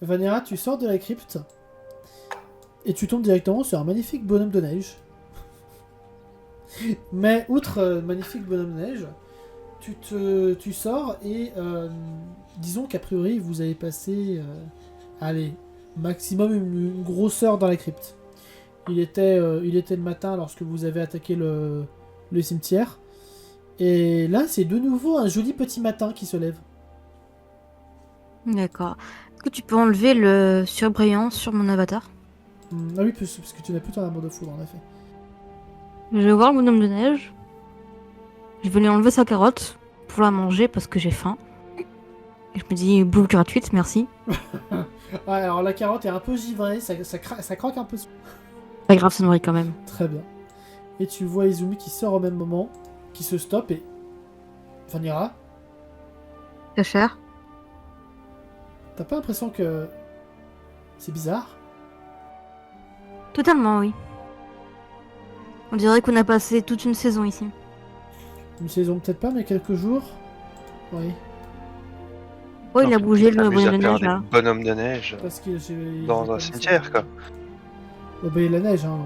Vanera, tu sors de la crypte et tu tombes directement sur un magnifique bonhomme de neige. Mais outre magnifique bonhomme de neige, tu sors et disons qu'a priori vous avez passé, allez, maximum une grosse heure dans la crypte. Il était le matin lorsque vous avez attaqué le cimetière. Et là, c'est de nouveau un joli petit matin qui se lève. D'accord. Est-ce que tu peux enlever le surbrillant sur mon avatar? Ah oui, parce que tu n'as plus ton armure de foudre, en effet. Je vais voir le bonhomme de neige. Je vais lui enlever sa carotte pour la manger parce que j'ai faim. Et je me dis, bouffe gratuite, merci. Ouais, alors la carotte est un peu givrée, ça croque un peu. Pas grave, ça nourrit quand même. Très bien. Et tu vois Izumi qui sort au même moment, qui se stoppe et... Vanira, C'est cher. t'as pas l'impression que... c'est bizarre? Totalement, oui. On dirait qu'on a passé toute une saison ici. Une saison peut-être pas, mais quelques jours? Oui. Oh, il a bougé le s'amuse à bonhomme de faire neige des là. bonhommes de neige Parce que j'ai... dans un cimetière, quoi. Oh bah il y a la neige, hein.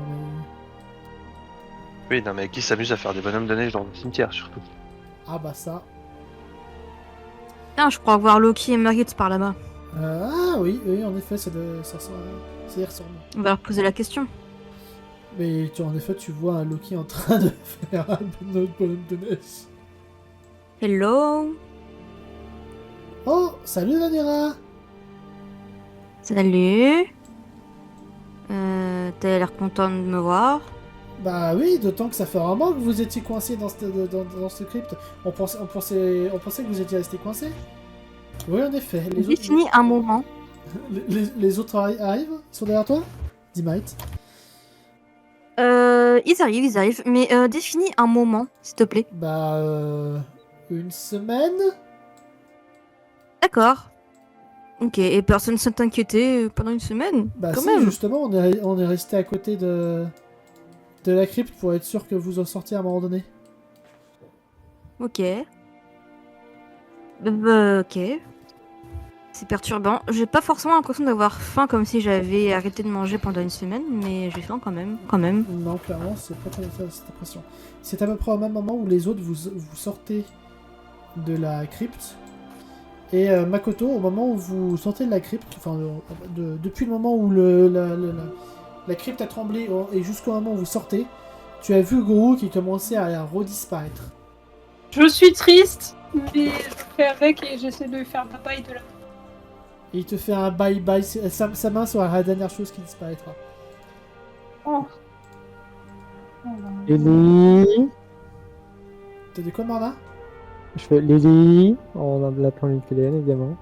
Mais... Oui, non, mais qui s'amuse à faire des bonhommes de neige dans un cimetière, surtout? Ah bah ça... Tiens, je crois voir Loki et Margit par là-bas. Ah oui, oui, en effet, ça y ressemble. On va leur poser la question. Mais en effet, tu vois un Loki en train de faire un bonhomme de neige. Hello. Oh, salut Vanera! Salut. T'as l'air content de me voir. Bah oui, d'autant que ça fait un moment que vous étiez coincé dans ce crypte. On pensait que vous étiez resté coincé. Oui, en effet. J'ai fini un moment. Les autres arrivent? Ils sont derrière toi? Dis Might. Ils arrivent, mais définis un moment, s'il te plaît. Bah, une semaine? D'accord. Ok, et personne s'est inquiété pendant une semaine? Bah quand si, même. justement, on est resté à côté de la crypte pour être sûr que vous en sortiez à un moment donné. Ok. Ok. C'est perturbant. J'ai pas forcément l'impression d'avoir faim comme si j'avais arrêté de manger pendant une semaine, mais j'ai faim quand même. Non, clairement, c'est pas cette impression. C'est à peu près au même moment où les autres vous sortez de la crypte. Et Makoto, au moment où vous sortez de la crypte, enfin, depuis le moment où la crypte a tremblé et jusqu'au moment où vous sortez, tu as vu Goro qui commençait à redisparaître. Je suis triste, mais je fais avec et j'essaie de faire papa et de la... Et il te fait un bye-bye, sa main sera la dernière chose qui disparaîtra. Oh. Lily. T'as dit quoi, Marna? Je fais Lily, en l'appelant Nickelodeon évidemment.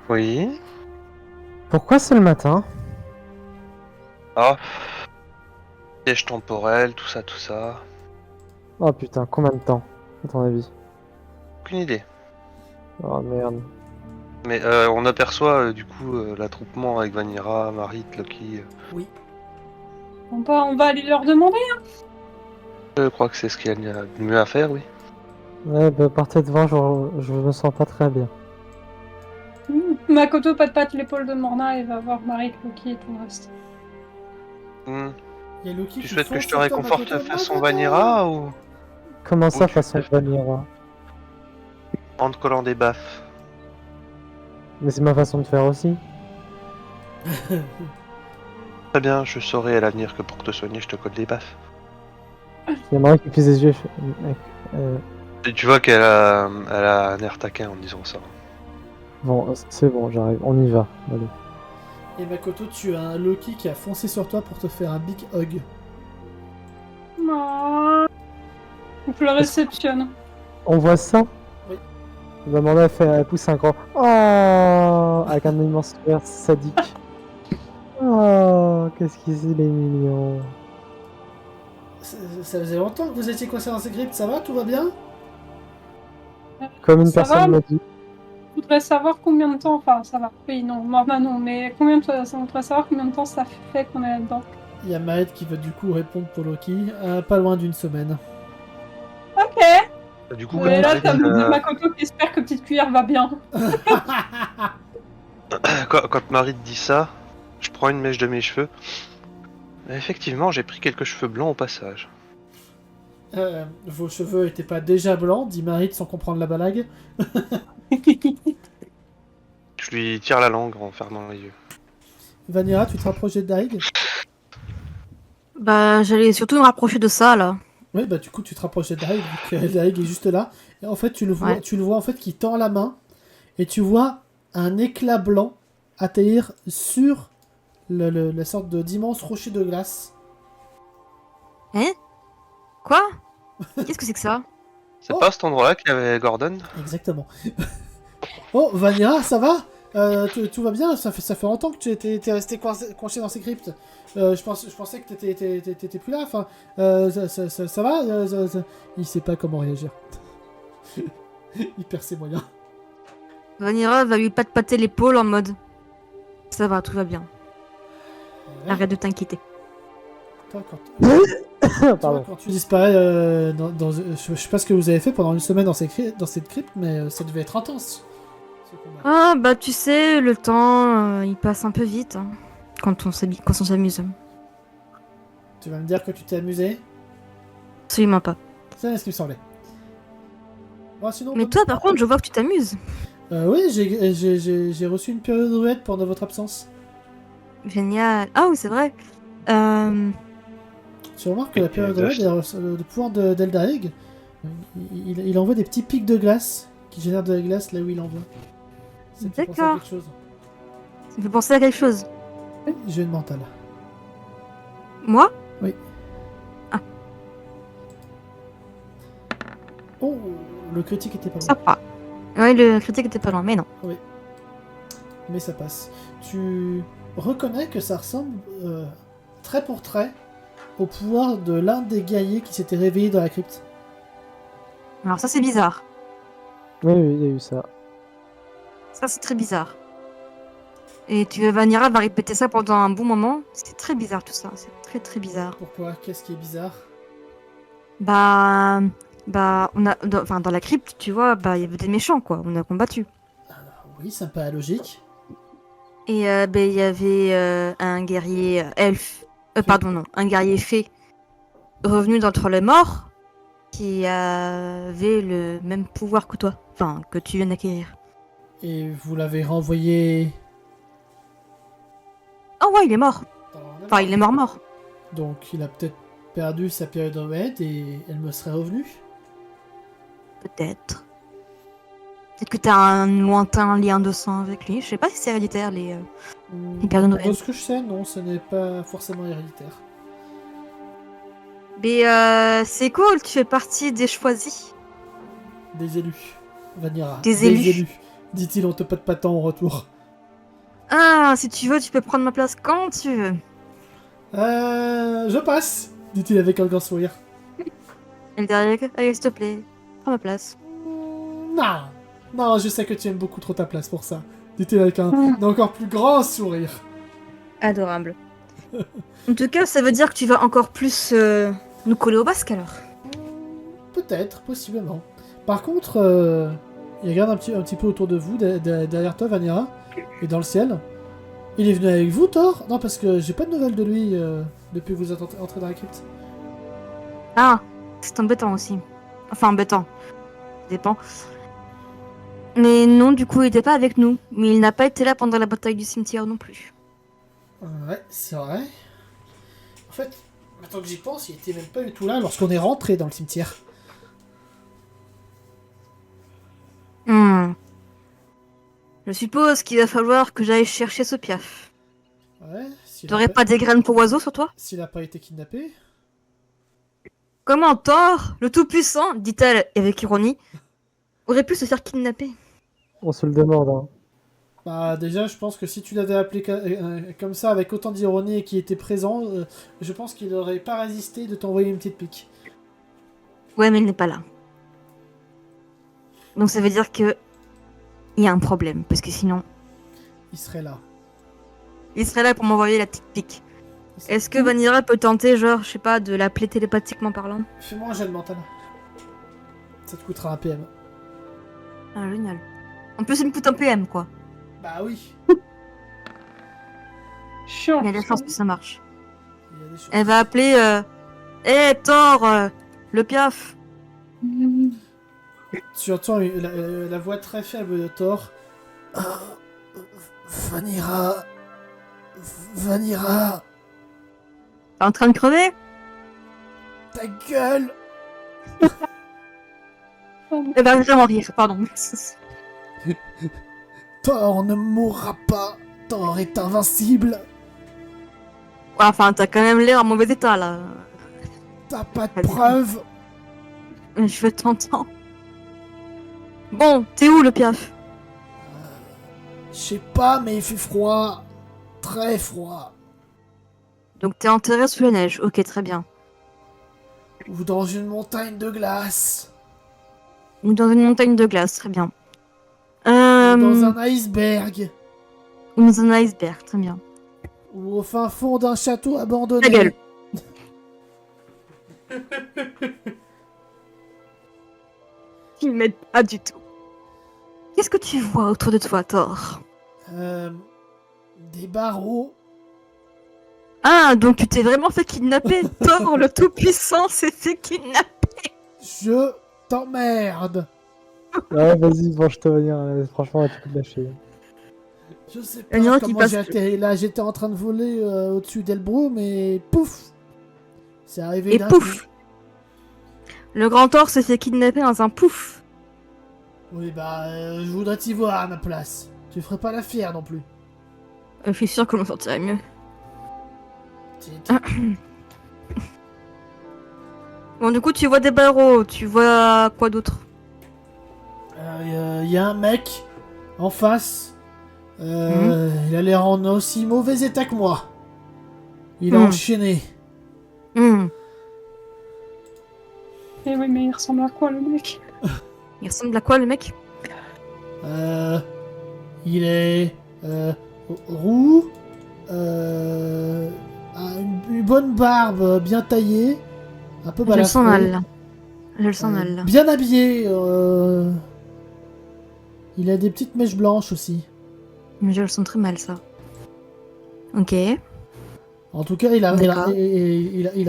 Oui. Pourquoi c'est le matin? Ah. Piège temporel, tout ça, tout ça. Oh putain, combien de temps, à ton avis? Aucune idée. Oh merde. Mais on aperçoit du coup l'attroupement avec Vanira, Marit, Loki. Oui. On va aller leur demander. Je crois que c'est ce qu'il y a de mieux à faire, oui. Ouais, bah partez devant, je me sens pas très bien. Makoto pat l'épaule de Morna et va voir Marie, Loki et tout le reste. Il y a Loki Tu qui souhaites que fonce je te sur toi, réconforte Makoto. façon Makoto Vanira ou Comment ça, tu façon préfères Vanilla? en te collant des baffes? Mais c'est ma façon de faire aussi. Très bien, je saurai à l'avenir que pour te soigner, je te colle des baffes. Il y a Marie qui fait ses yeux. Mec, Et tu vois qu'elle a un air taquin en disant ça. Bon, c'est bon, j'arrive, on y va. Allez. Et Makoto, tu as un Loki qui a foncé sur toi pour te faire un big hug. Non. Je le réceptionne. On voit ça? Oui. Maman elle pousse un grand oh avec un immense sourire sadique. Oh, qu'est-ce qu'il est mignon. Ça faisait longtemps que vous étiez coincé dans ces cryptes, ça va? Tout va bien? Comme une Ça va, personne m'a dit. Je voudrais savoir combien de temps, enfin ça va, oui, non, Morna non, mais combien de temps, on voudrait savoir combien de temps ça fait qu'on est là-dedans. Il y a Maët qui va du coup répondre pour Loki, pas loin d'une semaine. Ok. Du coup, Et là, Marit, t'as Makoto qui espère que Petite Cuillère va bien. quand Marie te dit ça, je prends une mèche de mes cheveux. Effectivement, j'ai pris quelques cheveux blancs au passage. Vos cheveux étaient pas déjà blancs, dit Marit sans comprendre la blague. Je lui tire la langue en fermant les yeux. Vanilla, tu te rapproches d'Eldarig? Bah, j'allais surtout me rapprocher de ça, là. Oui, bah du coup tu te rapproches d'Eldarig, vu qu'Eldarig est juste là. Et en fait tu le vois, Ouais. en fait qui tend la main, et tu vois un éclat blanc atterrir sur la sorte d'immense rocher de glace. Hein? Quoi? Qu'est-ce que c'est que ça? C'est Oh. pas à cet endroit-là qu'il y avait Gordon? Exactement. Oh, Vanilla, ça va? Tout va bien? Ça fait longtemps que tu étais resté coincé dans ces cryptes. Je pensais que t'étais plus là. Enfin, ça va? Il sait pas comment réagir. Il perd ses moyens. Vanira va lui pat-pater l'épaule en mode ça va, tout va bien. Arrête de t'inquiéter. Toi, toi, Pardon. quand tu disparais, je sais pas ce que vous avez fait pendant une semaine dans cette crypte, mais ça devait être intense. Ce combat. Ah, bah tu sais, le temps, il passe un peu vite hein, quand on s'amuse. Tu vas me dire que tu t'es amusé? Absolument pas. C'est ce qui me semblait. Bon, sinon, Mais toi, par contre, je vois que tu t'amuses. oui, j'ai reçu une période rouette pendant votre absence. Génial. Ah oui, c'est vrai. Tu remarques que la période rouette, le pouvoir d'Eldarig, il envoie des petits pics de glace qui génèrent de la glace là où il envoie. Ça te fait penser à D'accord. quelque chose. Ça me fait penser à quelque chose. J'ai une mentale. Moi? Oh, le critique était pas Ça bon. va. Ouais, le critique était pas loin, mais non. Mais ça passe. Tu reconnais que ça ressemble trait pour trait au pouvoir de l'un des guerriers qui s'était réveillé dans la crypte. Alors ça, c'est bizarre. Oui, il y a eu ça. Ça, c'est très bizarre. Et Vanira va répéter ça pendant un bon moment. C'est très bizarre tout ça. C'est très très bizarre. Pourquoi? Qu'est-ce qui est bizarre? Bah, dans la crypte, tu vois, bah, il y avait des méchants, quoi. On a combattu. Oui, ça me paraît logique. Et il y avait un guerrier elfe. Pardon, non. Un guerrier fée revenu d'entre les morts qui avait le même pouvoir que toi. Enfin, que tu viens d'acquérir. Et vous l'avez renvoyé... Oh ouais, il est mort. dans la Enfin, il est mort. Donc il a peut-être perdu sa période rouette et elle me serait revenue. Peut-être. Peut-être que t'as un lointain lien de sang avec lui. Je sais pas si c'est héréditaire, les périodes De rouettes. ce que je sais, non, ce n'est pas forcément héréditaire. Mais c'est cool, tu fais partie des choisis. Des élus. Vanira. Des élus. Dit-il en te patant en retour. Ah, si tu veux, tu peux prendre ma place quand tu veux. Je passe, dit-il avec un grand sourire. Eldaric, allez, s'il te plaît, prends ma place. Non, non, je sais que tu aimes beaucoup trop ta place pour ça. Dit-il avec un encore plus grand sourire. Adorable. En tout cas, ça veut dire que tu vas encore plus nous coller au basque alors. Peut-être, possiblement. Par contre, il regarde un petit peu autour de vous, derrière toi, Vanira, et dans le ciel. Il est venu avec vous, Thor? Non, parce que j'ai pas de nouvelles de lui depuis que vous êtes entré dans la crypte. Ah, c'est embêtant aussi. Enfin, embêtant. Ça dépend. Mais non, du coup, il était pas avec nous. Mais il n'a pas été là pendant la bataille du cimetière non plus. Ouais, c'est vrai. En fait, maintenant que j'y pense, il était même pas du tout là lorsqu'on est rentré dans le cimetière. Je suppose qu'il va falloir que j'aille chercher ce piaf. Ouais, s'il a T'aurais pas des graines pour oiseaux sur toi? S'il a pas été kidnappé. Comment Thor, le Tout-Puissant, dit-elle avec ironie, aurait pu se faire kidnapper? On se le demande. Hein. Bah déjà, je pense que si tu l'avais appelé comme ça, avec autant d'ironie et qu'il était présent, je pense qu'il aurait pas résisté de t'envoyer une petite pique. Ouais, mais il n'est pas là. Donc ça veut dire que il y a un problème, parce que sinon, Il serait là. il serait là pour m'envoyer la petite pique. Est-ce que Vanilla peut tenter, genre, je sais pas, de l'appeler télépathiquement parlant? Fais-moi un jet de mental. Ça te coûtera un PM. Ah, génial. En plus, il me coûte un PM, quoi. Bah oui. Chiant. Il y a des chances que ça marche. Il y a des choses. Elle va appeler Thor, le piaf. Tu entends la voix très faible de Thor. Vanira. Vanira. T'es en train de crever? Ta gueule. Elle va vraiment rire, pardon. Thor ne mourra pas. Thor est invincible. Enfin, t'as quand même l'air en mauvais état, là. T'as pas de Allez. preuves. Je t'entends. Bon, t'es où, le piaf? Je sais pas, mais il fait froid. Très froid. Donc t'es enterré sous la neige. Ok, très bien. Ou dans une montagne de glace. Ou dans une montagne de glace, très bien. Ou dans un iceberg. Ou dans un iceberg, très bien. Ou au fin fond d'un château abandonné. Ta gueule. Ils m'aident pas du tout. Qu'est-ce que tu vois autour de toi, Thor? Des barreaux. Ah, donc tu t'es vraiment fait kidnapper. Thor, le tout-puissant, s'est fait kidnapper. Je t'emmerde. Ouais, vas-y, venge-toi, venir. Franchement, tu peux te lâcher. Je sais Il y en a pas qui comment passent- j'ai atterri là. J'étais en train de voler au-dessus d'Elbro, mais pouf. C'est arrivé Et d'un pouf. coup. Le grand Thor s'est fait kidnapper dans un pouf. Oui, bah, je voudrais t'y voir à ma place. Tu ferais pas la fière non plus. Je suis sûre que l'on sortirait mieux. Bon, du coup, tu vois des barreaux. Tu vois quoi d'autre? Y a un mec en face. Il a l'air en aussi mauvais état que moi. Il a enchaîné. Hmm. Eh oui, mais il ressemble à quoi le mec? Il ressemble à quoi, le mec? Il est roux. Une bonne barbe bien taillée. Un peu Je le sens balafré. mal. Je le sens mal. Bien habillé. Il a des petites mèches blanches aussi. Je le sens très mal, ça. Ok. En tout cas, il a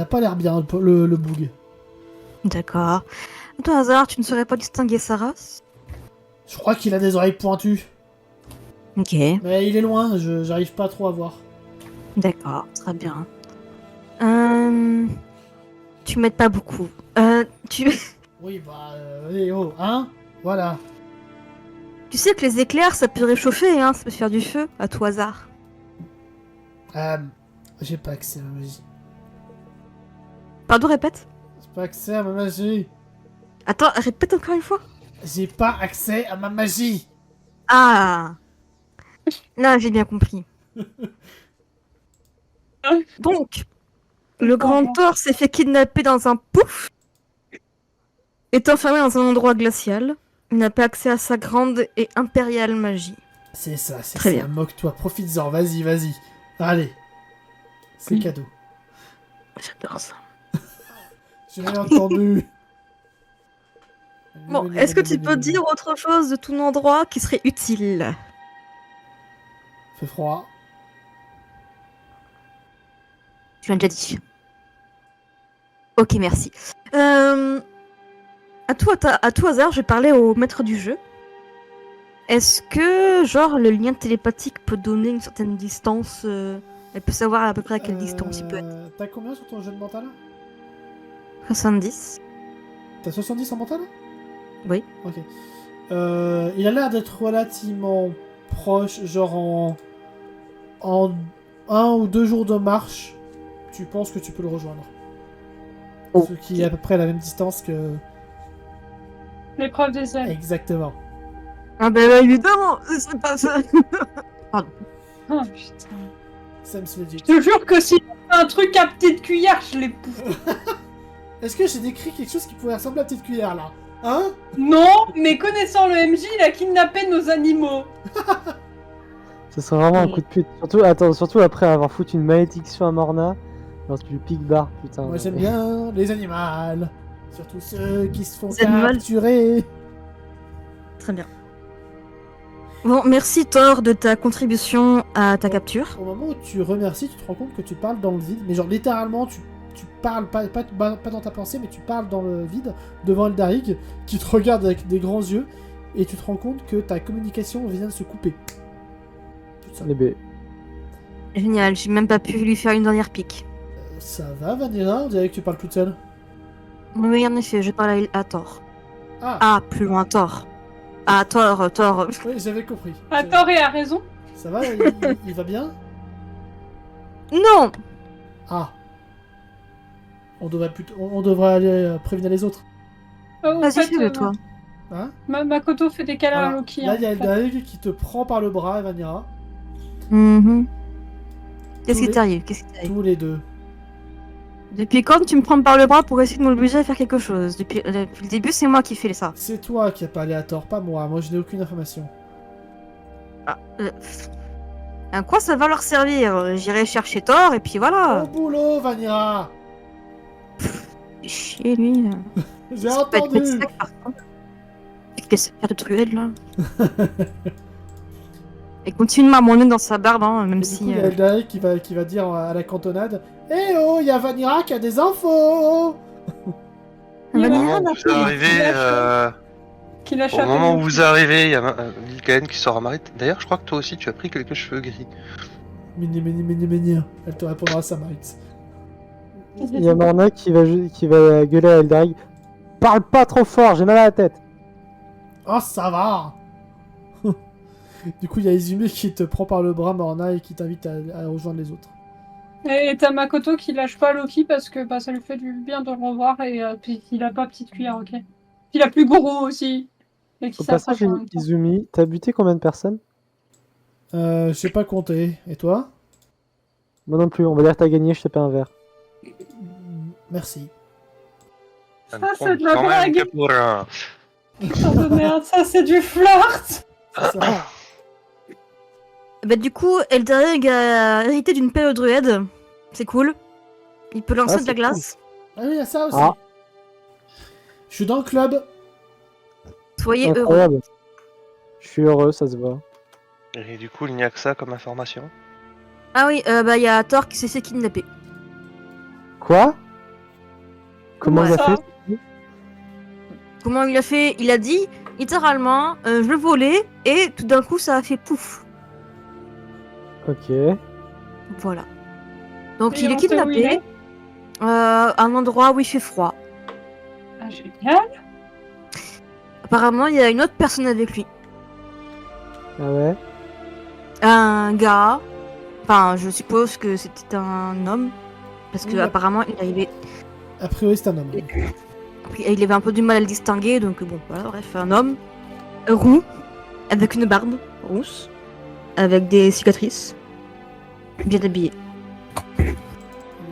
pas l'air bien, le boug. D'accord. À tout hasard, tu ne saurais pas distinguer sa race? Je crois qu'il a des oreilles pointues. Ok. Mais il est loin, j'arrive pas trop à voir. D'accord, très bien. Tu m'aides pas beaucoup. Tu... Oui, bah, oh, hein. Voilà. tu sais que les éclairs, ça peut réchauffer, hein, ça peut faire du feu, à tout hasard. J'ai pas accès à ma magie. Pardon, répète. J'ai pas accès à ma magie. Attends, répète encore une fois. J'ai pas accès à ma magie. Ah. Là, j'ai bien compris. Donc, le grand Thor s'est fait kidnapper dans un pouf, est enfermé dans un endroit glacial. Il n'a pas accès à sa grande et impériale magie. C'est ça, c'est Très ça. bien. Moque-toi, profites-en, vas-y, vas-y. Allez. C'est cadeau. J'adore ça. J'ai rien entendu. Bon, est-ce que tu peux dire autre chose de ton endroit qui serait utile? Fait froid. Tu l'as déjà dit. Ok, merci. À tout hasard, je vais parler au maître du jeu. Est-ce que, genre, le lien télépathique peut donner une certaine distance elle peut savoir à peu près à quelle distance il peut être. T'as combien sur ton jeu de mental? 70. T'as 70 en mental? Oui. Ok. Il a l'air d'être relativement proche, genre en 1 ou 2 jours de marche, tu penses que tu peux le rejoindre. Oh. Ce qui est à peu près la même distance que... L'épreuve des ailes. Exactement. Ah ben évidemment, c'est pas ça. Oh putain. Sam se le dit. Je te jure que si on fait un truc à petite cuillère, je l'ai pouf. Est-ce que j'ai décrit quelque chose qui pourrait ressembler à petite cuillère là? Hein? Non, mais connaissant le MJ, il a kidnappé nos animaux. Ce serait vraiment un coup de pute. Surtout après avoir foutu une malédiction à Morna. Lorsque tu piques barre, putain. Moi j'aime bien les animaux. Surtout ceux qui se font Les animaux. capturer. Très bien. Bon, merci Thor de ta contribution à ta capture. Au moment où tu remercies, tu te rends compte que tu parles dans le vide, mais genre littéralement, tu parles, pas dans ta pensée, mais tu parles dans le vide, devant Eldarig, qui te regarde avec des grands yeux, et tu te rends compte que ta communication vient de se couper. Tout ça. Les B. Génial, j'ai même pas pu lui faire une dernière pique. Ça va, Vanilla? On dirait que tu parles toute seule. Oui, en effet, je parle à Thor. Ah, Ah, plus loin, Thor. Ah, Thor. oui, j'avais compris. Thor a raison. Ça va, il va bien? Non. Ah. On devrait aller prévenir les autres. Au Vas-y, fait, fais-le, toi. Hein? Makoto fait des câlins à Voilà. Loki. Là, hein, il y a en fait. Eldarig qui te prend par le bras, Vanilla. Mhm. Qu'est-ce Tous qui t'arrive? Tous les deux. Depuis quand tu me prends par le bras pour essayer de m'obliger à faire quelque chose? Depuis le début, c'est moi qui fais ça. C'est toi qui as parlé à tort, pas moi. Moi, je n'ai aucune information. À quoi ça va leur servir? J'irai chercher Thor et puis voilà. Au boulot, Vanilla! Chier lui. J'ai Ça peut être entendu! sec, par contre. Avec les serpents de truelle là. Et continue de m'amener dans sa barbe, hein, même Et du si. coup, il y a Eldarig qui va dire à la cantonade: Eh oh, il y a Vanilla qui a des infos! Il y a Vanilla, Au moment où d'accord. vous arrivez, Qu'il a au chopé moment où Loki. vous arrivez, il y a Vilkaen qui sort à Marit. D'ailleurs, je crois que toi aussi, tu as pris quelques cheveux gris. Mini. Elle te répondra ça, Marit. Il y a Morna qui va gueuler à Eldarig. Parle pas trop fort, j'ai mal à la tête. Oh, ça va! Du coup, il y a Izumi qui te prend par le bras, Morna, et qui t'invite à rejoindre les autres. Et t'as Makoto qui lâche pas Loki parce que bah, ça lui fait du bien de le revoir et puis il a pas petite cuillère, ok. Il a plus gros aussi. Et qui Au passage, s'approche en même temps. Izumi, t'as buté combien de personnes? Je sais pas compter. Et toi? Moi non plus, on va dire que t'as gagné, je t'ai pas un verre. Merci. Ça ne Ah, c'est compte de la quand même blague. que pour un. Oh de merde, ça c'est du flirt. C'est ça. Bah, du coup, Eldarig a hérité d'une pelle druide. C'est cool. Il peut lancer Ah, de la c'est glace. Ah oui, il y a ça aussi. Ah. Je suis dans le club. Soyez heureux. Incroyable. Je suis heureux, ça se voit. Et du coup, il n'y a que ça comme information. Ah oui, bah il y a Thor qui s'est fait kidnapper. Quoi? Comment il a ça fait? Comment il a fait? Il a dit, littéralement, je le volais et tout d'un coup ça a fait pouf. Ok. Voilà. Donc Et il est on sait où il kidnappé est à un endroit où il fait froid. Ah, génial. Apparemment, il y a une autre personne avec lui. Ah ouais? Un gars. Enfin, je suppose que c'était un homme. Parce que Oui, apparemment, il A priori, c'est un homme. avait un peu du mal à le distinguer. Donc bon, voilà, bref, un homme. Roux. Avec une barbe rousse. Avec des cicatrices. Bien habillé.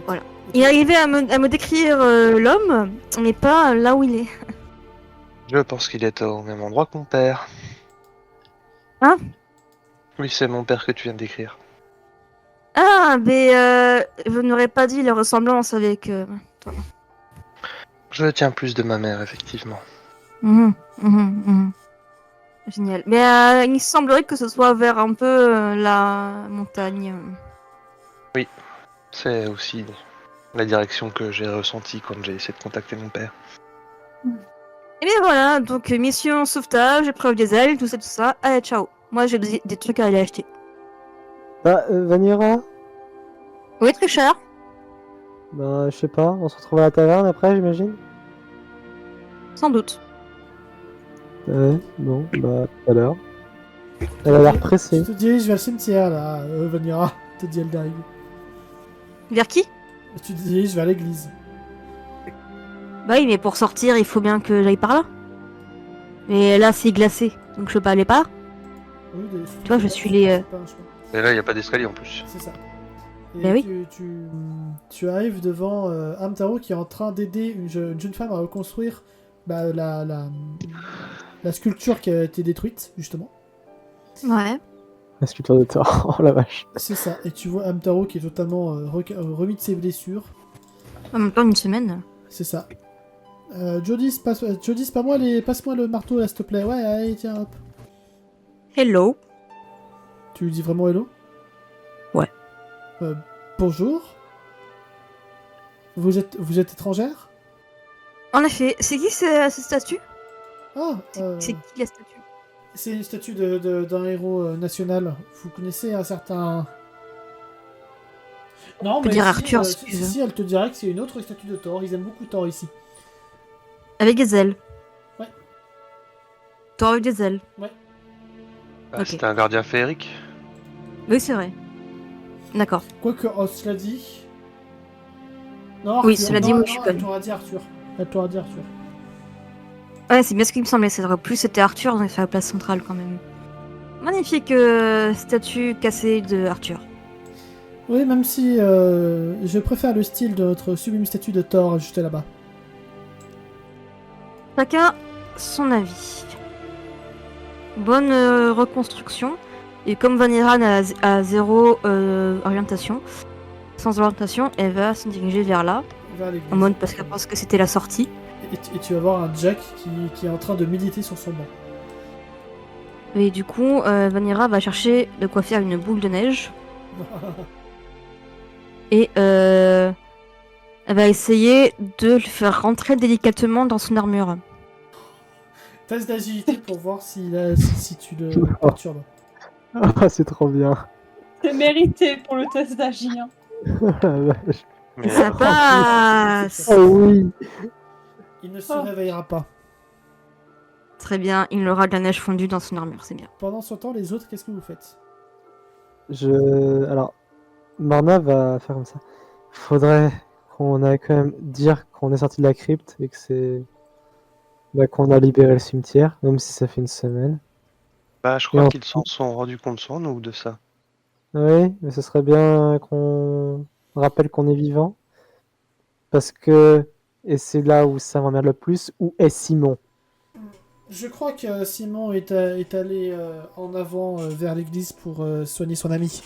Voilà. Il arrivait à me décrire l'homme, mais pas là où il est. Je pense qu'il est au même endroit que mon père. Hein? Oui, c'est mon père que tu viens de décrire. Ah, mais vous n'aurez pas dit la ressemblance avec... Je tiens plus de ma mère, effectivement. Génial. Mais il semblerait que ce soit vers un peu la montagne. C'est aussi la direction que j'ai ressentie quand j'ai essayé de contacter mon père. Et bien voilà, donc mission sauvetage, épreuve des ailes, tout ça. Allez, ciao. Moi j'ai des trucs à aller acheter. Bah, Vanira? Oui, très cher. Bah, je sais pas, on se retrouve à la taverne après, j'imagine? Sans doute. Ouais, bon, bah, tout à l'heure. Elle a l'air pressée. Tu te diriges vers le cimetière, là, Vanilla, te dit Eldarig. Vers qui? Tu te diriges vers l'église. Bah oui, mais pour sortir, il faut bien que j'aille par là. Mais là, c'est glacé, donc je peux pas aller par là. Oui, Tu vois, je suis les, c'est pas un chemin. Et là, il n'y a pas d'escalier en plus. C'est ça. Et Mais oui. tu arrives devant Hamtaro qui est en train d'aider une jeune femme à reconstruire bah, la sculpture qui a été détruite, justement. Ouais. La sculpture de Thor, oh la vache. C'est ça. Et tu vois Hamtaro qui est totalement remis de ses blessures. En même temps, une semaine. C'est ça. Jodis, passe-moi le marteau là, s'il te plaît. Ouais, allez, tiens, hop. Hello. Tu lui dis vraiment hello? Ouais. Bonjour. Vous êtes étrangère? En effet, c'est qui ce statue? Ah, C'est qui la statue? c'est une statue d'un héros national. Vous connaissez un certain... Non, On peut mais dire si, Arthur, si tu veux. si, elle te dirait que c'est une autre statue de Thor. Ils aiment beaucoup Thor ici. Avec des ailes. Ouais. Toi avec des ailes. Bah, Ok. C'était un gardien féerique. Oui, c'est vrai. D'accord. Quoique, cela dit... Non, Oui, Arthur. cela dit, Non, oui, je suis elle conne. t'aura dit Arthur. Elle t'aura dit Arthur. Ouais, c'est bien ce qui me semblait. Ça aurait plus c'était Arthur, donc c'est la place centrale quand même. Magnifique statue cassée de Arthur. Oui, même si je préfère le style de notre sublime statue de Thor juste là-bas. Chacun son avis. Bonne reconstruction. Et comme Vanira a zéro orientation, sans orientation, elle va se diriger vers là. Vers l'église. En mode parce qu'elle pense que c'était la sortie. Et tu vas voir un Jack qui est en train de méditer sur son banc. Et du coup, Vanira va chercher de quoi faire une boule de neige. Et elle va essayer de le faire rentrer délicatement dans son armure. Test d'agilité pour voir si tu le perturbes. Ah, c'est trop bien. C'est mérité pour le test d'agi. Hein. La vache. Mais, Ça passe. Oh oui. Il ne se Oh. réveillera pas. Très bien, il aura de la neige fondue dans son armure, c'est bien. Pendant ce temps, les autres, qu'est-ce que vous faites? Alors, Marna va faire comme ça. Faudrait qu'on aille quand même dire qu'on est sorti de la crypte et que c'est... Bah, qu'on a libéré le cimetière, même si ça fait une semaine. bah, je Et crois on- qu'ils s'en sont rendus compte sans nous de ça. Oui, mais ce serait bien qu'on rappelle qu'on est vivant. Parce que... Et c'est là où ça m'emmerde le plus. Où est Simon? Je crois que Simon est allé en avant vers l'église pour soigner son ami.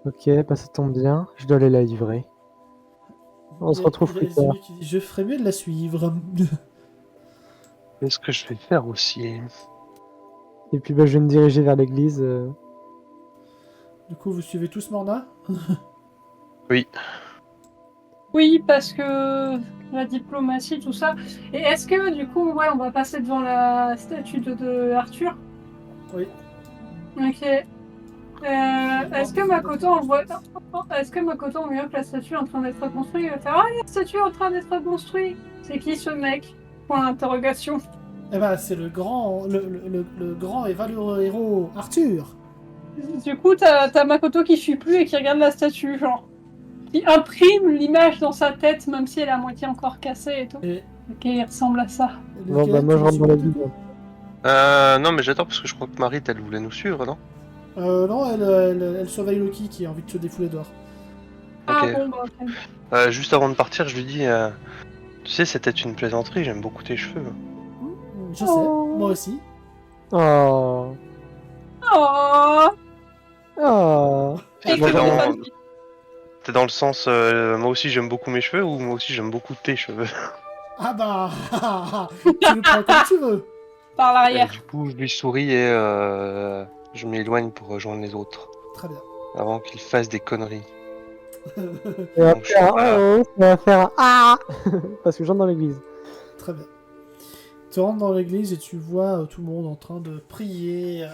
Ok, bah ça tombe bien. Je dois aller la livrer. On se retrouve Il y a plus tard. Zimmy qui dit, je ferais mieux de la suivre. C'est ce que je vais faire aussi. Et puis bah, je vais me diriger vers l'église. Du coup, vous suivez tous Morna? Oui, parce que la diplomatie, tout ça. Et est-ce que du coup, ouais, on va passer devant la statue de Arthur? Oui. Ok. Est-ce que Makoto on voit que la statue est en train d'être reconstruite? Il va faire, ah, la statue est en train d'être reconstruite. C'est qui ce mec? Point d'interrogation. Eh ben, c'est le grand et valeureux héros Arthur. Du coup, t'as Makoto qui suit plus et qui regarde la statue, genre. Qui imprime l'image dans sa tête, même si elle est à moitié encore cassée et tout. Et Ok, il ressemble à ça. Bon bah moi je rentre dans l'église. Non, mais j'attends parce que je crois que Marie, elle voulait nous suivre, non? Non, elle surveille Loki qui a envie de se défouler dehors. Ah Ok. bon, bah ok. Juste avant de partir, je lui dis tu sais, c'était une plaisanterie, j'aime beaucoup tes cheveux. Je sais, Oh. moi aussi. Oh. Oh, Oh. C'était Écoute, dans... pas- T'es dans le sens moi aussi j'aime beaucoup mes cheveux ou moi aussi j'aime beaucoup tes cheveux. Ah bah, tu le prends comme tu veux. par Et l'arrière. du coup, je lui souris et je m'éloigne pour rejoindre les autres Très bien. avant qu'ils fassent des conneries. Et on va Donc, je faire suis pas- un oh, on va faire un ah. Parce que j'entre dans l'église. Très bien. Tu rentres dans l'église et tu vois tout le monde en train de prier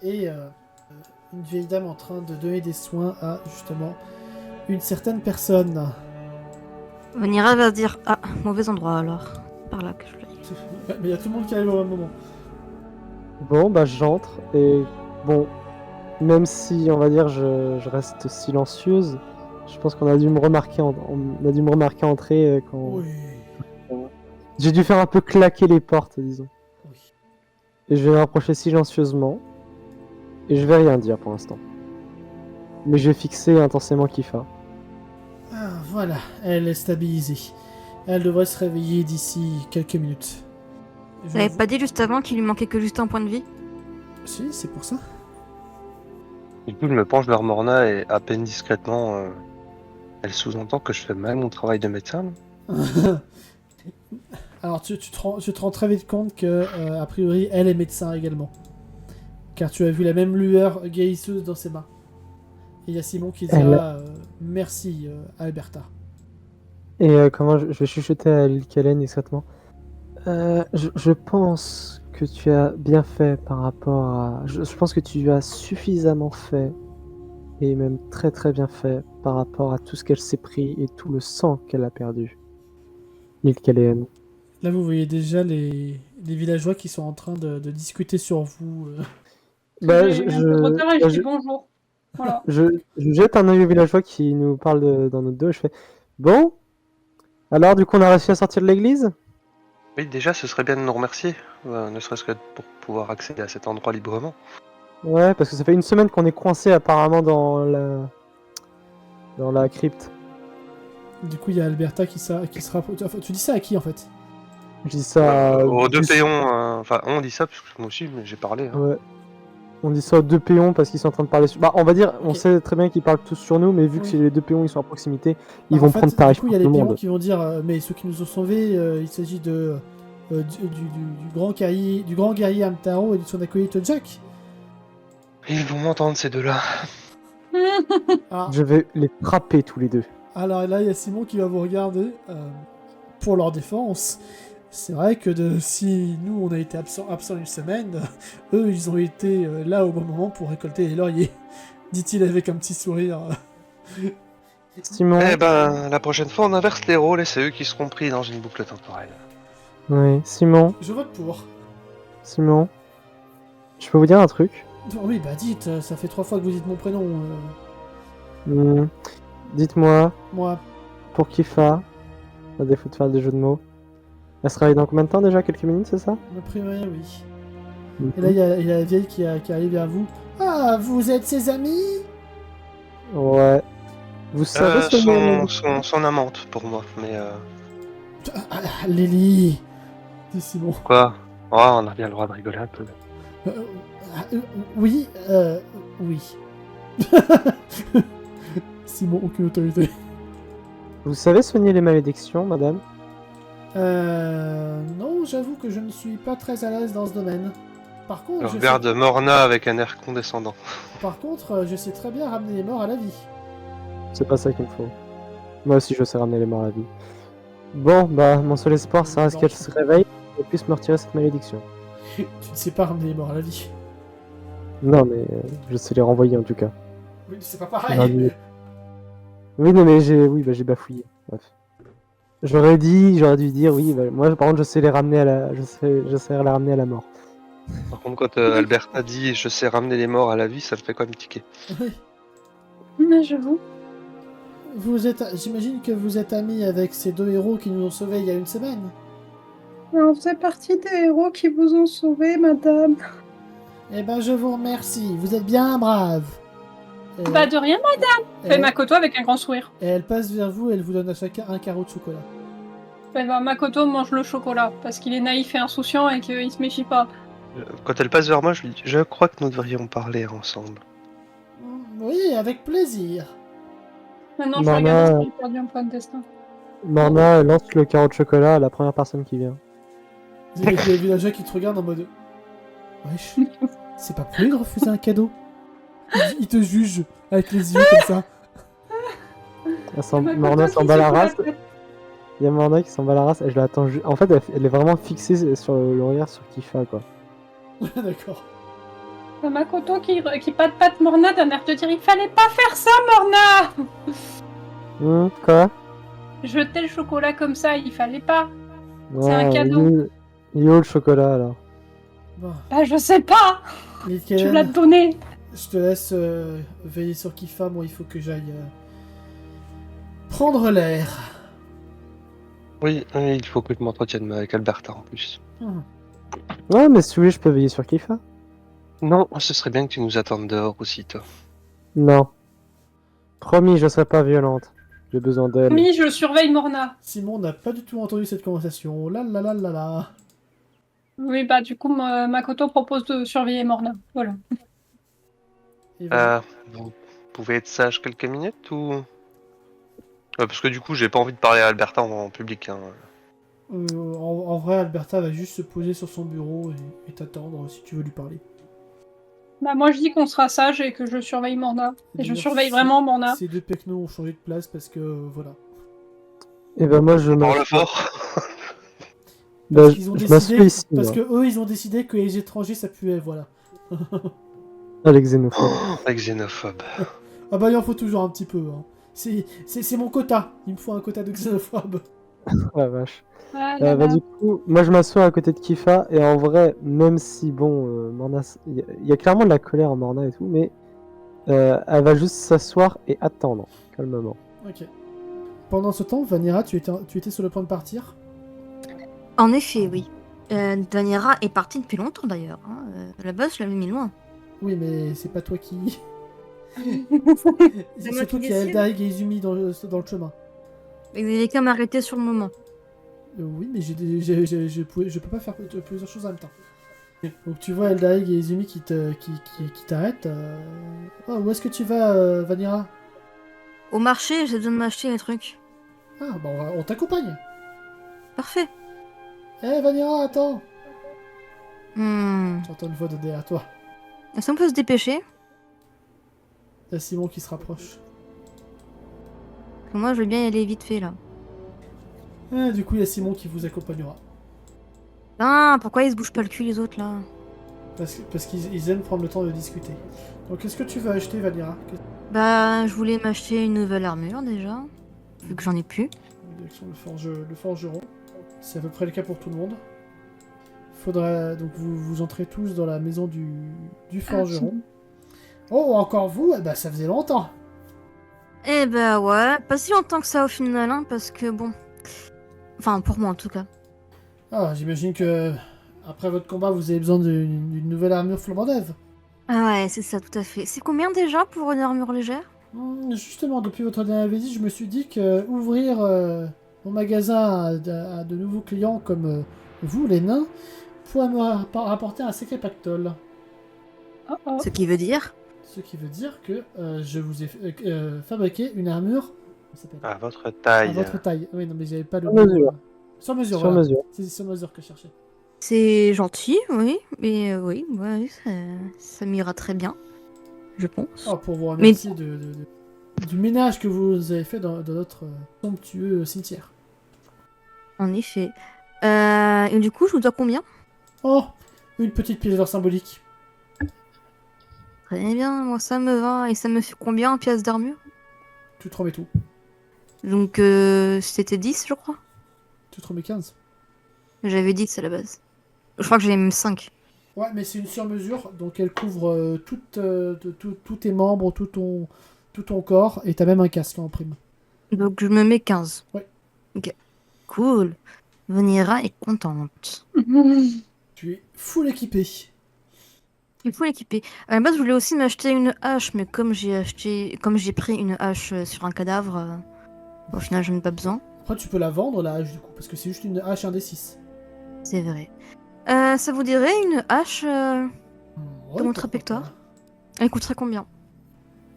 et une vieille dame en train de donner des soins à justement une certaine personne. Vanira va se dire ah, mauvais endroit alors. Par là que je le dis. Mais il y a tout le monde qui arrive au même moment. Bon bah j'entre et bon, même si on va dire je reste silencieuse, je pense qu'on a dû me remarquer on a dû me remarquer entrer quand Oui. j'ai dû faire un peu claquer les portes disons. Oui. Et je vais me rapprocher silencieusement et je vais rien dire pour l'instant. Mais je vais fixer intensément Kifa. Ah, voilà, elle est stabilisée. Elle devrait se réveiller d'ici quelques minutes. Vous avez pas dit juste avant qu'il lui manquait que juste un point de vie? Si, c'est pour ça. Du coup, je me penche vers Morna et à peine discrètement, elle sous-entend que je fais mal mon travail de médecin. Non. Alors, tu te rends très vite compte que, a priori, elle est médecin également. car tu as vu la même lueur guérisseuse dans ses mains. Et il y a Simon qui Elle- dira merci Alberta. Et comment je vais chuchoter à Kellen discrètement. Je pense que tu as bien fait par rapport à. Je pense que tu as suffisamment fait, et même très très bien fait, par rapport à tout ce qu'elle s'est pris et tout le sang qu'elle a perdu. Lil Kellen. Là, vous voyez déjà les villageois qui sont en train de discuter sur vous. Bah, J'ai un peu de retard et bah, je dis bonjour. Voilà. je jette un œil au villageois qui nous parle dans notre dos et je fais bon, alors du coup on a réussi à sortir de l'église? Oui, déjà, ce serait bien de nous remercier, ne serait-ce que pour pouvoir accéder à cet endroit librement. Ouais, parce que ça fait une semaine qu'on est coincé apparemment dans la crypte. Du coup, il y a Alberta qui se rapproche. Enfin, tu dis ça à qui en fait? Je dis ça Aux deux plus- péons, enfin, on dit ça, parce que moi aussi, mais j'ai parlé. Hein. Ouais. On dit ça aux deux péons parce qu'ils sont en train de parler sur... Bah, on va dire, on Ok. sait très bien qu'ils parlent tous sur nous, mais vu que Oui. c'est les deux péons, ils sont à proximité, ils Bah, vont en fait, prendre tarif du coup, il y a pour les tout le pions monde. qui vont dire mais ceux qui nous ont sauvés, il s'agit de du grand guerrier Amtaro et de son acolyte Jack. Ils vont m'entendre, ces deux-là. Ah, Je vais les frapper tous les deux. alors là, il y a Simon qui va vous regarder pour leur défense. C'est vrai que si nous on a été absents une semaine, eux ils ont été là au bon moment pour récolter les lauriers, dit-il avec un petit sourire. Simon, Eh ben, la prochaine fois, on inverse les rôles et c'est eux qui seront pris dans une boucle temporelle. ouais, Simon, Je vote pour. Simon, je peux vous dire un truc? Oui, bah dites, ça fait 3 fois que vous dites mon prénom. Hmm. Dites-moi, Moi, pour Kifa, à défaut de faire des jeux de mots, elle se réveille dans combien de temps déjà? Quelques minutes, c'est ça? me primerai, oui. Mhm. Et là, il y a la vieille qui arrive vers vous. Ah, vous êtes ses amis? Ouais. Vous savez ce Son amante, pour moi, mais Ah, Lily, dit Simon. quoi? Oh, on a bien le droit de rigoler un peu. Euh, oui, oui. Simon, aucune autorité. Vous savez soigner les malédictions, madame? Non, j'avoue que je ne suis pas très à l'aise dans ce domaine. Par contre, Je regarde Morna avec un air condescendant. je sais très bien ramener les morts à la vie. C'est pas ça qu'il me faut. Moi aussi, je sais ramener les morts à la vie. Bon, bah, mon seul espoir, ça reste Non. qu'elle se réveille et puisse me retirer cette malédiction. Tu ne sais pas ramener les morts à la vie. Non, mais je sais les renvoyer en tout cas. Oui, c'est pas Non, pareil. mais- Oui, non, mais j'ai bafouillé. Bref. J'aurais dû dire, oui, bah, moi, par contre, je sais les ramener je sais les ramener à la mort. Par contre, quand Alberta dit je sais ramener les morts à la vie, ça me fait quand même tiquer. Oui. Mais j'avoue. J'imagine que vous êtes amis avec ces deux héros qui nous ont sauvés il y a une semaine. On faisait partie des héros qui vous ont sauvé, madame. Eh ben, je vous remercie. Vous êtes bien brave. Et, Bah de rien, madame. Fait et- Makoto avec un grand sourire. et elle passe vers vous et elle vous donne à chacun un carreau de chocolat. Fait bah Makoto mange le chocolat parce qu'il est naïf et insouciant et qu'il se méfie pas. Quand elle passe vers moi, je lui dis je crois que nous devrions parler ensemble. Oui, avec plaisir. Maintenant, je Maman. regarde si j'ai perdu un point de destin. Morna lance le carreau de chocolat à la première personne qui vient. Il y a les villageois qui te regardent en mode. Wesh, c'est pas pour lui de refuser un cadeau. Il te juge avec les yeux comme ça. Makoto Morna qui s'en bat la secoue race. tête. Il y a Morna qui s'en bat la race et je l'attends. En fait, elle est vraiment fixée sur le regard sur Kifa, quoi. D'accord. T'as Makoto qui patte Morna d'un air de dire il fallait pas faire ça, Morna. Quoi? Jeter le chocolat comme ça, il fallait pas. Ouais, un cadeau. Il est où le chocolat alors? Bon, Bah je sais pas. Tu Mikael, l'as donné. je te laisse veiller sur Kifa. Moi, il faut que j'aille prendre l'air. Oui, il faut que je m'entretienne avec Alberta en plus. Ouais, mais si vous voulez, je peux veiller sur Kifa. Non, ce serait bien que tu nous attendes dehors aussi, toi. Non. Promis, je serai pas violente. J'ai besoin d'elle. Oui, je surveille Morna. Simon n'a pas du tout entendu cette conversation. La la la la la. Oui, bah du coup, Makoto propose de surveiller Morna. Voilà. Et voilà. Vous pouvez être sage quelques minutes ou... parce que du coup, j'ai pas envie de parler à Alberta en public. Hein. En vrai, Alberta va juste se poser sur son bureau et t'attendre si tu veux lui parler. Bah moi je dis qu'on sera sage et que je surveille Morna. Et je D'ailleurs, surveille vraiment Morna. Ces deux pecnos ont changé de place parce que voilà. Et ben moi je Parle m'assois. fort. Bah, Qu'ils ont je décidé, m'assois ici, parce moi. que eux ils ont décidé que les étrangers ça puait, voilà. Ah, les xénophobes. Avec xénophobe. Ah bah il en faut toujours un petit peu. Hein. C'est mon quota. Il me faut un quota de xénophobes. Oh la vache. Ah là Bah, là. du coup, moi je m'assois à côté de Kifa, et en vrai, même si bon, Morna, il y a clairement de la colère en Morna et tout, mais elle va juste s'asseoir et attendre, calmement. Ok. Pendant ce temps, Vanira, tu étais sur le point de partir. En effet, oui. Daniera est partie depuis longtemps d'ailleurs. Hein. À la base, je l'avais mis loin. Oui, mais c'est pas toi qui. C'est moi surtout qui qu'il y a décide. Eldaig et Izumi dans le chemin. Mais vous avez qu'à m'arrêter sur le moment. Oui, mais je peux pas faire plusieurs choses en même temps. Donc tu vois Eldaig et Izumi qui t'arrêtent. Oh, où est-ce que tu vas, Vanira? Au marché, j'ai besoin de m'acheter les trucs. Ah, bah on t'accompagne. Parfait. Eh, Vanira, attends. Hmm. J'entends une voix de derrière toi. Est-ce qu'on peut se dépêcher? Il y a Simon qui se rapproche. Parce que moi, je veux bien y aller vite fait là. Du coup, il y a Simon qui vous accompagnera. Ah, pourquoi ils se bougent pas le cul les autres là? Parce qu'ils aiment prendre le temps de discuter. Donc, qu'est-ce que tu vas acheter, Vanira? Bah, je voulais m'acheter une nouvelle armure déjà, vu que j'en ai plus. Direction le forgeron. C'est à peu près le cas pour tout le monde. Faudra donc vous entrez tous dans la maison du forgeron. Oh, encore vous? Eh ben, ça faisait longtemps. Eh bah ouais, pas si longtemps que ça au final, hein, parce que bon. Enfin, pour moi en tout cas. Ah, j'imagine que après votre combat, vous avez besoin d'une nouvelle armure flambant neuve. Ah ouais, c'est ça, tout à fait. C'est combien déjà pour une armure légère? Justement, depuis votre dernière visite, je me suis dit que ouvrir mon magasin à de nouveaux clients comme vous, les nains, pourrait me rapporter un sacré pactole. Oh, oh. Ce qui veut dire. Ce qui veut dire que je vous ai fabriqué une armure comment ça s'appelle À votre à taille. votre taille. Oui, non, mais j'avais pas le Sur mot. mesure. Sur mesure, Sur voilà. mesure. C'est sur mesure que je cherchais. C'est gentil, oui, mais oui, ouais, ça m'ira très bien, je pense. Oh, pour vous remercier du ménage que vous avez fait dans notre somptueux cimetière. En effet. Et du coup, je vous dois combien? Oh, une petite pièce d'or symbolique. Très bien, moi ça me va. Et ça me fait combien en pièces d'armure? Tu te remets tout. Donc c'était 10, je crois. Tu te remets 15. J'avais 10 à la base. Je crois que j'avais même 5. Ouais, mais c'est une sur-mesure, donc elle couvre tous tes membres, tout ton corps, et t'as même un casque en prime. Donc je me mets 15. Ouais. Ok. Cool. Vanira est contente. Tu es full équipé. Il faut l'équiper. À la base, je voulais aussi m'acheter une hache, mais comme j'ai pris une hache sur un cadavre, au final, je n'en ai pas besoin. Après, tu peux la vendre, la hache, du coup, parce que c'est juste une hache 1d6. C'est vrai. Ça vous dirait une hache Ouais, de mon pourquoi trapectoire? pas. Elle coûterait combien?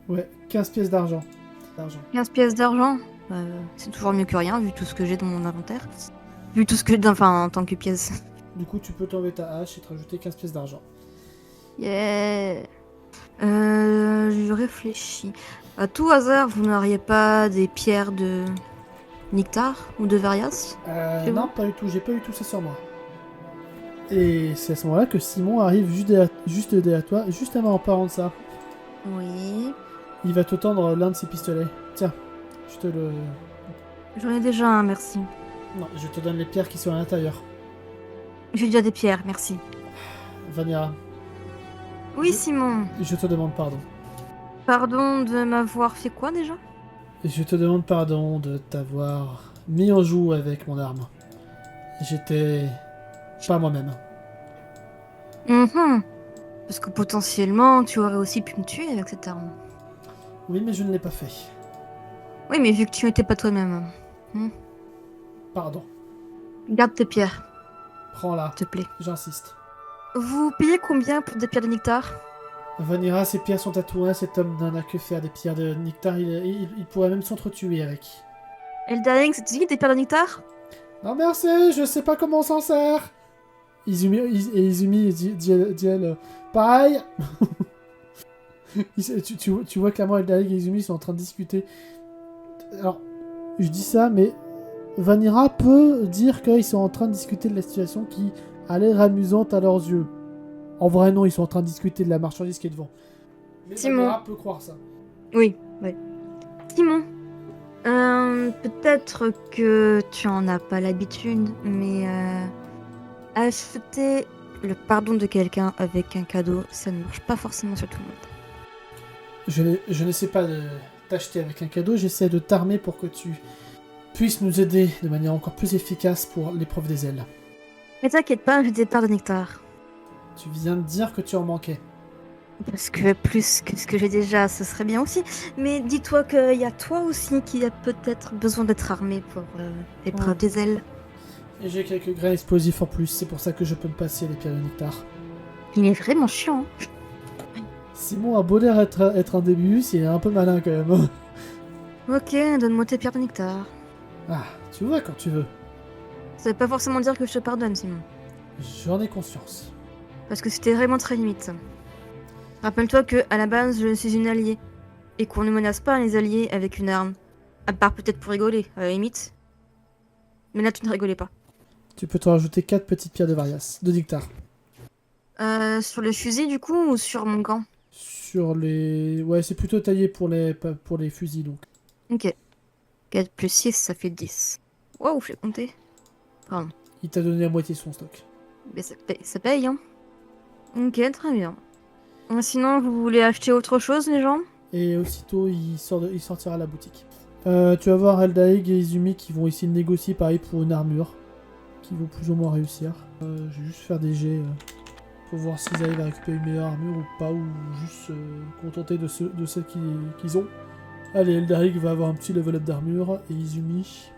Ouais, 15 pièces d'argent. 15 pièces d'argent? C'est toujours mieux que rien, vu tout ce que j'ai dans mon inventaire. Vu tout ce que j'ai, enfin, en tant que pièce. Du coup, tu peux t'enlever ta hache et te rajouter 15 pièces d'argent. Yeah. Je réfléchis. À tout hasard, vous n'auriez pas des pierres de Nectar ou de Varias? C'est Non, bon. pas du tout, j'ai pas du tout ça sur moi. Et c'est à ce moment-là que Simon arrive juste derrière toi, justement en parlant de ça. Oui. Il va te tendre l'un de ses pistolets. Tiens, je te le... J'en ai déjà un, merci. Non, je te donne les pierres qui sont à l'intérieur. J'ai déjà des pierres, merci. Vanilla, Oui, Simon. je te demande pardon. Pardon de m'avoir fait quoi déjà? Je te demande pardon de t'avoir mis en joue avec mon arme. J'étais pas moi-même. Mhm. Parce que potentiellement, tu aurais aussi pu me tuer avec cette arme. Oui, mais je ne l'ai pas fait. Oui, mais vu que tu n'étais pas toi-même. Pardon. Garde tes pierres, Prends-la, s'il te plaît. j'insiste. Vous payez combien pour des pierres de nectar? Vanira, ces pierres sont à toi, cet homme n'en a que faire des pierres de nectar, il pourrait même s'entretuer avec. Eldaring, c'est des pierres de nectar? Non merci, je sais pas comment on s'en sert. Izumi dit elle, pareil. Tu vois clairement Eldaric et Izumi sont en train de discuter. Alors, je dis ça, mais Vanira peut dire qu'ils sont en train de discuter de la situation qui a l'air amusante à leurs yeux. En vrai, non, ils sont en train de discuter de la marchandise qui est devant. Mais Simon. Vanira peut croire ça. Oui, oui. Simon, peut-être que tu en as pas l'habitude, mais acheter le pardon de quelqu'un avec un cadeau, ça ne marche pas forcément sur tout le monde. Je n'essaie pas de t'acheter avec un cadeau, j'essaie de t'armer pour que tu puisses nous aider de manière encore plus efficace pour l'épreuve des ailes. Mais t'inquiète pas, j'ai des parts de nectar. Tu viens de dire que tu en manquais. Parce que plus que ce que j'ai déjà, ce serait bien aussi. Mais dis-toi qu'il y a toi aussi qui a peut-être besoin d'être armé pour l'épreuve Ouais. des ailes. Et j'ai quelques grains explosifs en plus, c'est pour ça que je peux me passer les pierres de nectar. Il est vraiment chiant. Simon a beau l'air être un début, il est un peu malin quand même. Ok, donne-moi tes pierres de nectar. Ah, tu vois quand tu veux. Ça veut pas forcément dire que je te pardonne, Simon. J'en ai conscience. Parce que c'était vraiment très limite. Rappelle-toi que à la base, je suis une alliée. Et qu'on ne menace pas les alliés avec une arme. À part peut-être pour rigoler, à la limite. Mais là, tu ne rigolais pas. Tu peux te rajouter 4 petites pierres de varias, de nectar. Sur le fusil, du coup, ou sur mon gant? Sur les... Ouais, c'est plutôt taillé pour les fusils, donc. Ok. 4 plus 6, ça fait 10. Waouh, je l'ai compté. Pardon. Il t'a donné à moitié son stock. Mais ça paye, hein. Ok, très bien. Sinon, vous voulez acheter autre chose, les gens? Et aussitôt, il sortira à la boutique. Tu vas voir Eldaeg et Izumi qui vont essayer de négocier pareil pour une armure. Qui vont plus ou moins réussir. Je vais juste faire des jets pour voir s'ils arrivent à récupérer une meilleure armure ou pas, ou juste contenter de celles qu'ils ont. Allez, Eldaeg va avoir un petit level up d'armure, et Izumi...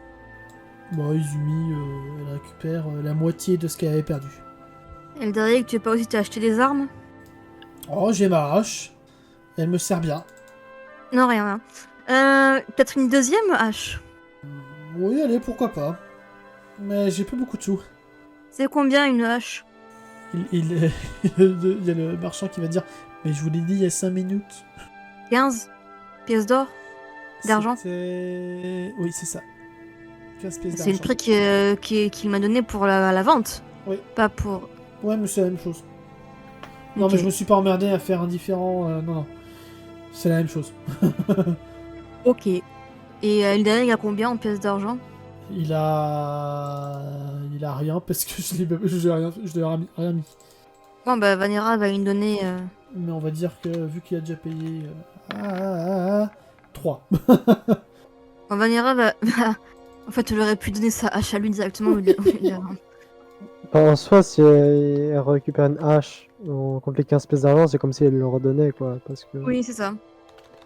Bon, Izumi, elle récupère la moitié de ce qu'elle avait perdu. Eldaric, tu veux pas aussi t'acheter des armes? Oh, j'ai ma hache. Elle me sert bien. Non, rien. Peut-être une deuxième hache? Oui, allez, pourquoi pas. Mais j'ai pas beaucoup de sous. C'est combien une hache? Il y a le marchand qui va dire « Mais je vous l'ai dit il y a 5 minutes. 15 pièces d'or? » D'argent? Oui, c'est ça. 15 pièces C'est le d'argent. prix qu'il m'a donné pour la vente. Oui. Pas pour... Ouais, mais c'est la même chose. Non, Ok. mais je me suis pas emmerdé à faire un différent. Non. C'est la même chose. Ok. Et Eldaric a combien en pièces d'argent? Il a rien parce que je l'ai rien mis. Bon, bah, Vanera va lui donner... Mais on va dire que vu qu'il a déjà payé 3. Bon, Vanera va... En fait, elle aurait pu donner sa hache à lui directement. au lieu de- En soi, si elle récupère une hache contre les 15 pièces d'argent, c'est comme si elle le redonnait, quoi. Parce que... Oui, c'est ça.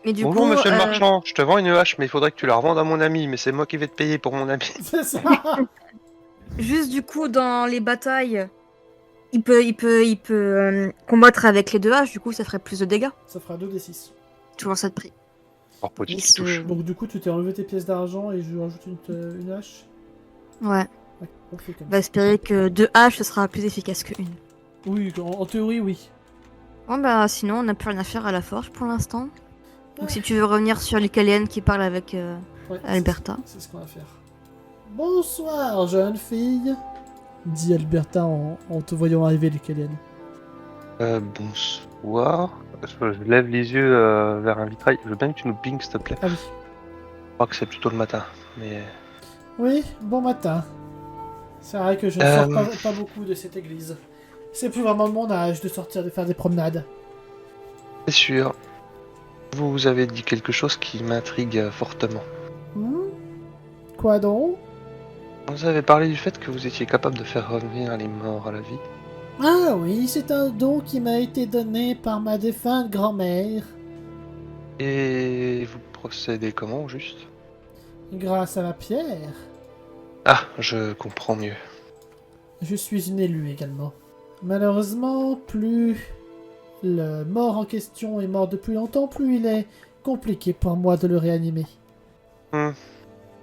Mais du Bonjour coup... monsieur le marchand, je te vends une hache, mais il faudrait que tu la revendes à mon ami, mais c'est moi qui vais te payer pour mon ami. C'est ça. Juste du coup, dans les batailles, il peut combattre avec les deux haches, du coup ça ferait plus de dégâts. Ça fera 2d6. Toujours ça de prix. Oh, petit Il qui se- touche. Donc du coup, tu t'es enlevé tes pièces d'argent et je lui rajoute une hache. Ouais. Ouais, on fait comme On va espérer que deux haches ce sera plus efficace qu'une. ça. Oui, en théorie, oui. Bon bah sinon on n'a plus rien à faire à la forge pour l'instant. Donc si tu veux revenir sur l'Italienne qui parle avec Ouais, Alberta. C'est ce qu'on va faire. Bonsoir, jeune fille, dit Alberta en te voyant arriver, Lucalienne. Bonsoir. Je lève les yeux vers un vitrail. Je veux bien que tu nous pinges, s'il te plaît. Ah oui. Je crois que c'est plutôt le matin, mais... Oui, bon matin. C'est vrai que je ne sors pas beaucoup de cette église. C'est plus vraiment de mon âge de sortir de faire des promenades. C'est sûr. Vous avez dit quelque chose qui m'intrigue fortement. Quoi donc? Vous avez parlé du fait que vous étiez capable de faire revenir les morts à la vie. Ah oui, c'est un don qui m'a été donné par ma défunte grand-mère. Et vous procédez comment, au juste? Grâce à la pierre. Ah, je comprends mieux. Je suis une élue également. Malheureusement, plus le mort en question est mort depuis longtemps, plus il est compliqué pour moi de le réanimer.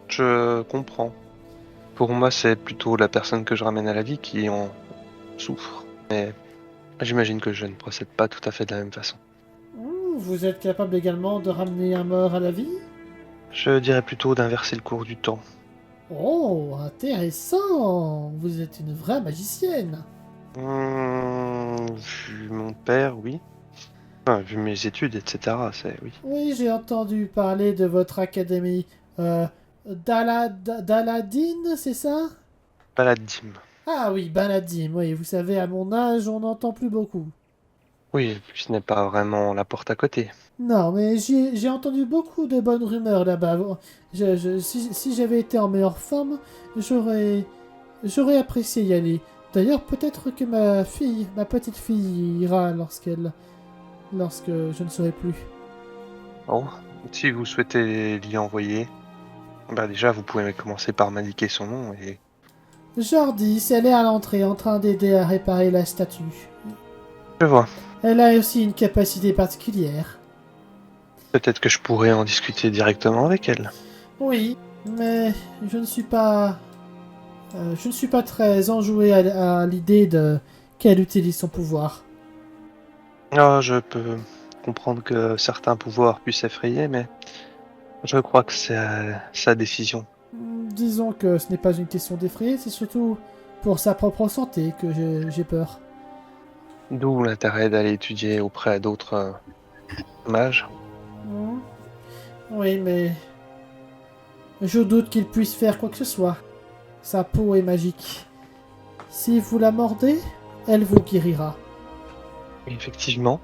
Je comprends. Pour moi, c'est plutôt la personne que je ramène à la vie qui en souffre. Mais j'imagine que je ne procède pas tout à fait de la même façon. Vous êtes capable également de ramener un mort à la vie? Je dirais plutôt d'inverser le cours du temps. Oh, intéressant! Vous êtes une vraie magicienne! Vu mon père, oui. Enfin, vu mes études, etc., c'est oui. Oui, j'ai entendu parler de votre académie. Daladin, c'est ça? Paladim. Ah oui, Baladim, oui, vous savez, à mon âge, on n'entend plus beaucoup. Oui, et puis ce n'est pas vraiment la porte à côté. Non, mais j'ai entendu beaucoup de bonnes rumeurs là-bas. Si j'avais été en meilleure forme, j'aurais apprécié y aller. D'ailleurs, peut-être que ma petite fille ira lorsque je ne serai plus. Bon, si vous souhaitez l'y envoyer, bah déjà vous pouvez commencer par m'indiquer son nom et... Jordi, elle est à l'entrée en train d'aider à réparer la statue. Je vois. Elle a aussi une capacité particulière. Peut-être que je pourrais en discuter directement avec elle. Oui, mais je ne suis pas très enjoué à l'idée qu'elle utilise son pouvoir. Ah, je peux comprendre que certains pouvoirs puissent effrayer, mais je crois que c'est sa décision. Disons que ce n'est pas une question d'effrayer, c'est surtout pour sa propre santé que j'ai peur. D'où l'intérêt d'aller étudier auprès d'autres mages. Hmm. Oui, mais je doute qu'il puisse faire quoi que ce soit. Sa peau est magique. Si vous la mordez, elle vous guérira. Effectivement.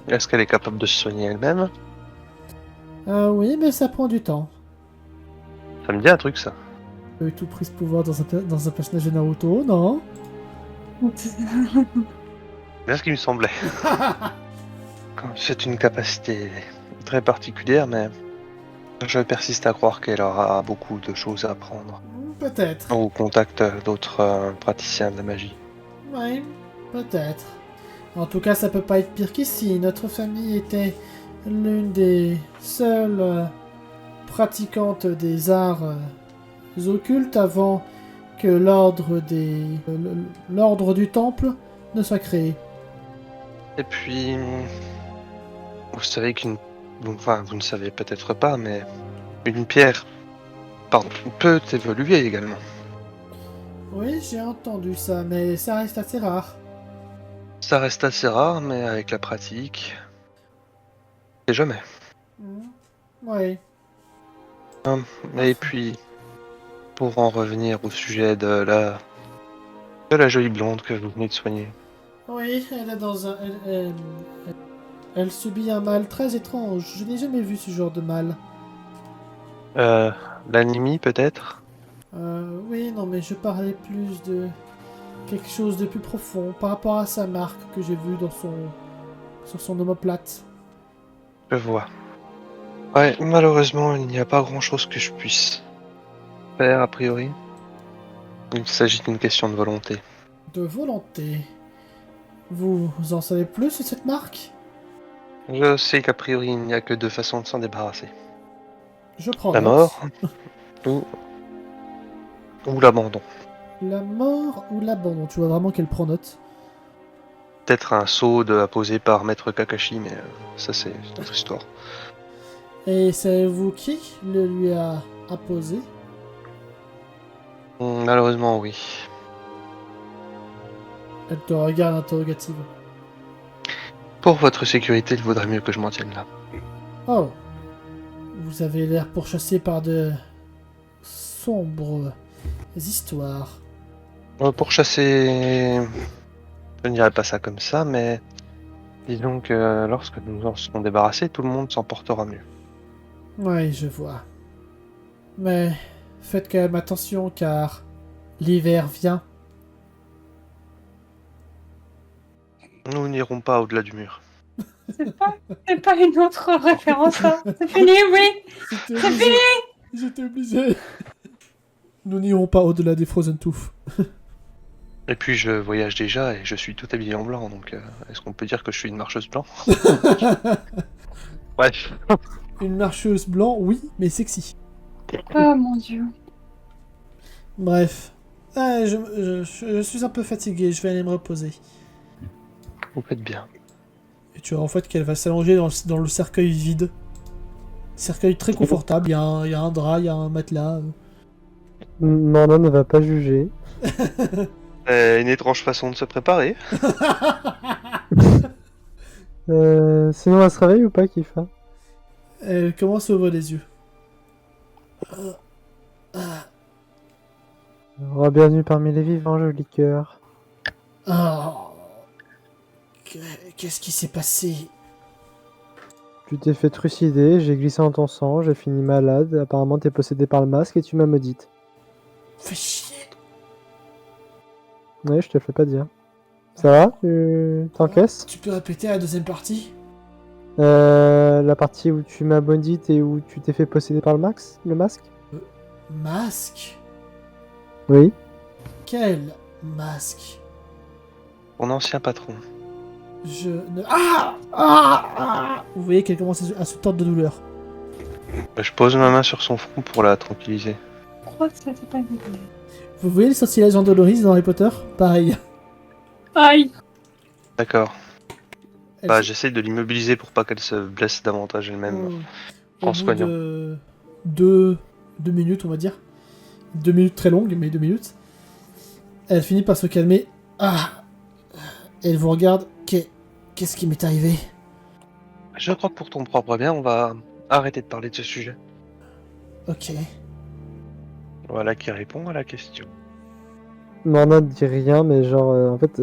Est-ce qu'elle est capable de se soigner elle-même? Oui, mais ça prend du temps. Ça me dit un truc, ça. Vous avez tout pris ce pouvoir dans un personnage de Naruto, non? Bien ce qui me semblait. C'est une capacité très particulière, mais je persiste à croire qu'elle aura beaucoup de choses à apprendre Peut-être. au contact d'autres praticiens de la magie. Oui, peut-être. En tout cas, ça peut pas être pire qu'ici. Notre famille était l'une des seules pratiquantes des arts occultes avant que l'ordre du temple ne soit créé. Et puis, vous savez enfin, vous ne savez peut-être pas, mais une pierre, peut évoluer également. Oui, j'ai entendu ça, mais ça reste assez rare. Ça reste assez rare, mais avec la pratique, c'est jamais. Oui. Et puis, pour en revenir au sujet de la jolie blonde que vous venez de soigner. Oui, elle est dans un... elle subit un mal très étrange. Je n'ai jamais vu ce genre de mal. L'anémie peut-être? Oui, non, mais je parlais plus de quelque chose de plus profond par rapport à sa marque que j'ai vue sur son omoplate. Je vois. Ouais, malheureusement, il n'y a pas grand-chose que je puisse faire a priori. Il s'agit d'une question de volonté. De volonté. Vous en savez plus sur cette marque? Je sais qu'a priori, il n'y a que deux façons de s'en débarrasser. Je prends La note. mort ou l'abandon. La mort ou l'abandon? Tu vois vraiment qu'elle prend note. Peut-être un sceau apposé par Maître Kakashi, mais ça c'est une autre histoire. Et savez-vous qui le lui a apposé? Malheureusement, oui. Elle te regarde interrogative. Pour votre sécurité, il vaudrait mieux que je m'en tienne là. Oh. Vous avez l'air pourchassé par de sombres histoires. Pour chasser, je ne dirais pas ça comme ça, mais disons que lorsque nous en serons débarrassés, tout le monde s'en portera mieux. Oui, je vois. Mais faites quand même attention car l'hiver vient. Nous n'irons pas au-delà du mur. C'est pas une autre référence, là. C'est fini, oui. C'est fini. J'étais obligé. Nous n'irons pas au-delà des Frozen Tooth. Et puis je voyage déjà et je suis tout habillé en blanc, donc est-ce qu'on peut dire que je suis une marcheuse blanc? Bref. Une marcheuse blanc, oui, mais sexy. Oh mon dieu. Bref. Je suis un peu fatigué, je vais aller me reposer. Vous faites bien. Et tu vois en fait qu'elle va s'allonger dans le cercueil vide. Cercueil très confortable, il y a un drap, il y a un matelas. Morna ne va pas juger. Une étrange façon de se préparer. Sinon, elle se réveille ou pas, Kifa? Elle commence à ouvrir les yeux. Bienvenue parmi les vivants, joli cœur. Oh. Qu'est-ce qui s'est passé? Tu t'es fait trucider, j'ai glissé dans ton sang, j'ai fini malade, apparemment t'es possédé par le masque et tu m'as maudite. Fais chier. Ouais, je te le fais pas dire. Ça va? Tu t'encaisses? Tu peux répéter la deuxième partie? La partie où tu m'as maudite et où tu t'es fait posséder par le masque? Masque? Oui. Quel masque? Mon ancien patron. Je ne... Ah! Vous voyez qu'elle commence à se tordre de douleur. Je pose ma main sur son front pour la tranquilliser. Je crois que c'était pas une idée. Vous voyez les sortilèges d'Andoloris dans Harry Potter? Pareil. Aïe! D'accord. Elle Bah, se- j'essaye de l'immobiliser pour pas qu'elle se blesse davantage elle-même. Au en bout soignant. de 2 minutes, on va dire. 2 minutes très longues, mais 2 minutes. Elle finit par se calmer. Ah! Elle vous regarde. Qu'est-ce qui m'est arrivé? Je crois que pour ton propre bien, on va arrêter de parler de ce sujet. Ok. Voilà qui répond à la question. Morna ne dit rien, mais genre, en fait...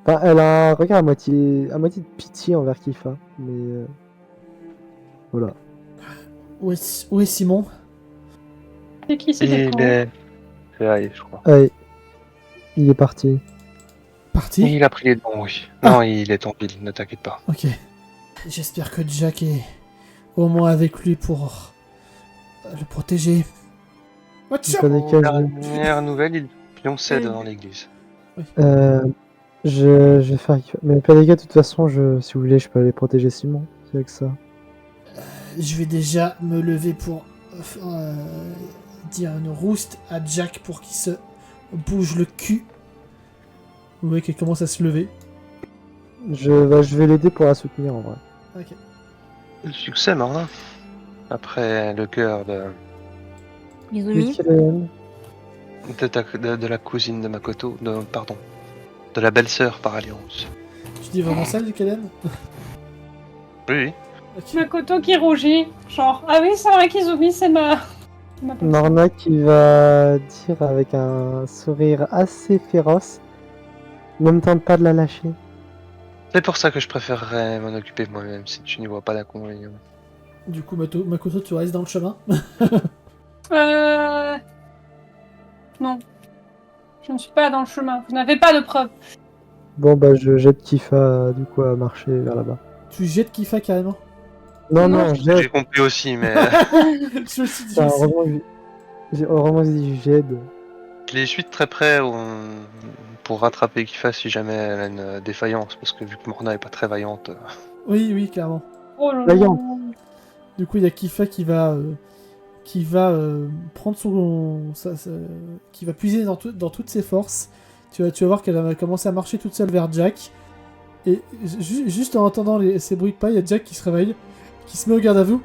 Enfin, elle a un regard à moitié de pitié envers Kifa, mais... Voilà. Où est Simon? C'est qui c'est Il est... C'est Aïe, je crois. Allez. Il est parti. Parti? Il a pris les dents, oui. Non, il est en ville, ne t'inquiète pas. Ok. J'espère que Jack est au moins avec lui pour le protéger. Watch out! Pas des cases. Dernière nouvelle, il pionçait devant l'église. Je vais faire... Mais pas des cas, de toute façon, si vous voulez, je peux aller protéger Simon. C'est avec ça. Je vais déjà me lever pour dire une rouste à Jack pour qu'il se bouge le cul. Vous voyez qu'elle commence à se lever. Je vais l'aider pour la soutenir, en vrai. Ok. Le succès, Marlin. Après le cœur de Izumi. de la cousine de Makoto, pardon, de la belle-sœur par alliance. Tu dis vraiment ça, Kellen? Oui, Ok. Makoto qui rougit. Genre, ah oui, c'est vrai qu'Izumi, c'est ma belle-sœur. Norna qui va dire avec un sourire assez féroce, ne me tente pas de la lâcher. c'est pour ça que je préférerais m'en occuper moi-même si tu n'y vois pas d'inconvénient. Du coup, Makoto, tu restes dans le chemin. Non. Je ne suis pas dans le chemin. Vous n'avez pas de preuves. Bon bah je jette Kifa du coup à marcher vers là-bas. Tu jettes Kifa carrément. Non, J'ai jette. compris aussi, mais Je me suis dit Enfin, aussi. heureusement que j'ai dit j'aide. je les suis de très près pour rattraper Kifa si jamais elle a une défaillance, parce que vu que Morna est pas très vaillante. Oui, clairement. Oh là là. Vaillant. Du coup, il y a Kifa qui va prendre qui va puiser dans toutes ses forces. Tu vas voir qu'elle va commencer à marcher toute seule vers Jack. Et juste en entendant ces bruits de pas, il y a Jack qui se réveille, qui se met au garde à vous.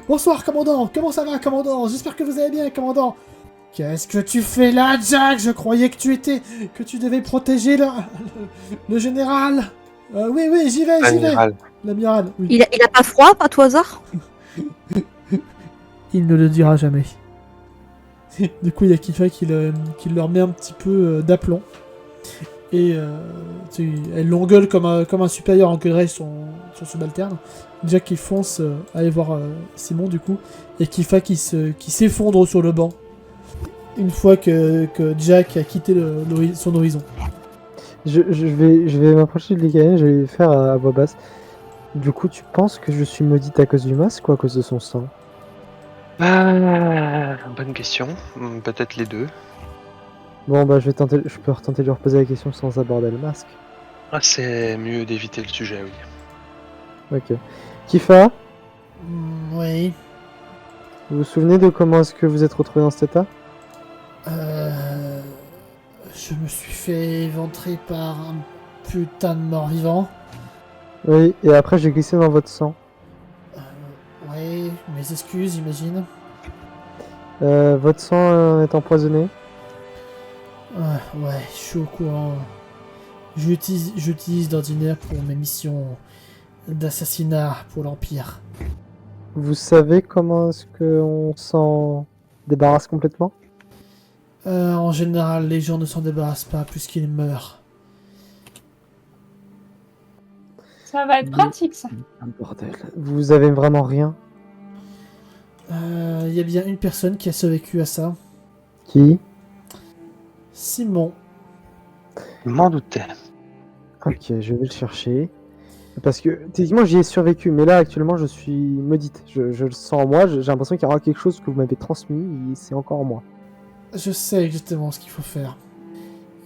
Bonsoir, commandant. Comment ça va, commandant? J'espère que vous allez bien, commandant. Qu'est-ce que tu fais là, Jack? Je croyais que tu devais protéger le général. Oui, j'y vais. Amiral. L'amiral, oui. Il a pas froid, à tout hasard? Il ne le dira jamais. Du coup, il y a Kifa qui leur met un petit peu d'aplomb. Et elle l'engueule comme un supérieur engueulerait son subalterne. Jack qui fonce aller voir Simon, du coup. Et Kifa qui s'effondre sur le banc. Une fois que Jack a quitté son horizon. Je vais m'approcher de l'Icaïen, je vais lui faire à voix basse. Du coup, tu penses que je suis maudite à cause du masque ou à cause de son sang? Bonne question. Peut-être les deux. Bon bah je peux retenter de lui reposer la question sans aborder le masque. Ah, c'est mieux d'éviter le sujet, oui. Ok. Kifa, Oui. vous vous souvenez de comment est-ce que vous êtes retrouvé dans cet état? Je me suis fait éventrer par un putain de mort-vivant. Oui, et après j'ai glissé dans votre sang. Ouais, mes excuses, j'imagine. Votre sang est empoisonné. Ouais, je suis au courant. J'utilise d'ordinaire pour mes missions d'assassinat pour l'Empire. Vous savez comment est-ce qu'on s'en débarrasse complètement? En général, les gens ne s'en débarrassent pas puisqu'ils meurent. Ça va être pratique, ça. Un bordel. Vous avez vraiment rien? Il y a bien une personne qui a survécu à ça. Qui? Simon. Je m'en doutais. Ok, je vais le chercher. Parce que techniquement j'y ai survécu, mais là actuellement je suis maudite. Je le sens en moi, j'ai l'impression qu'il y aura quelque chose que vous m'avez transmis et c'est encore en moi. Je sais exactement ce qu'il faut faire.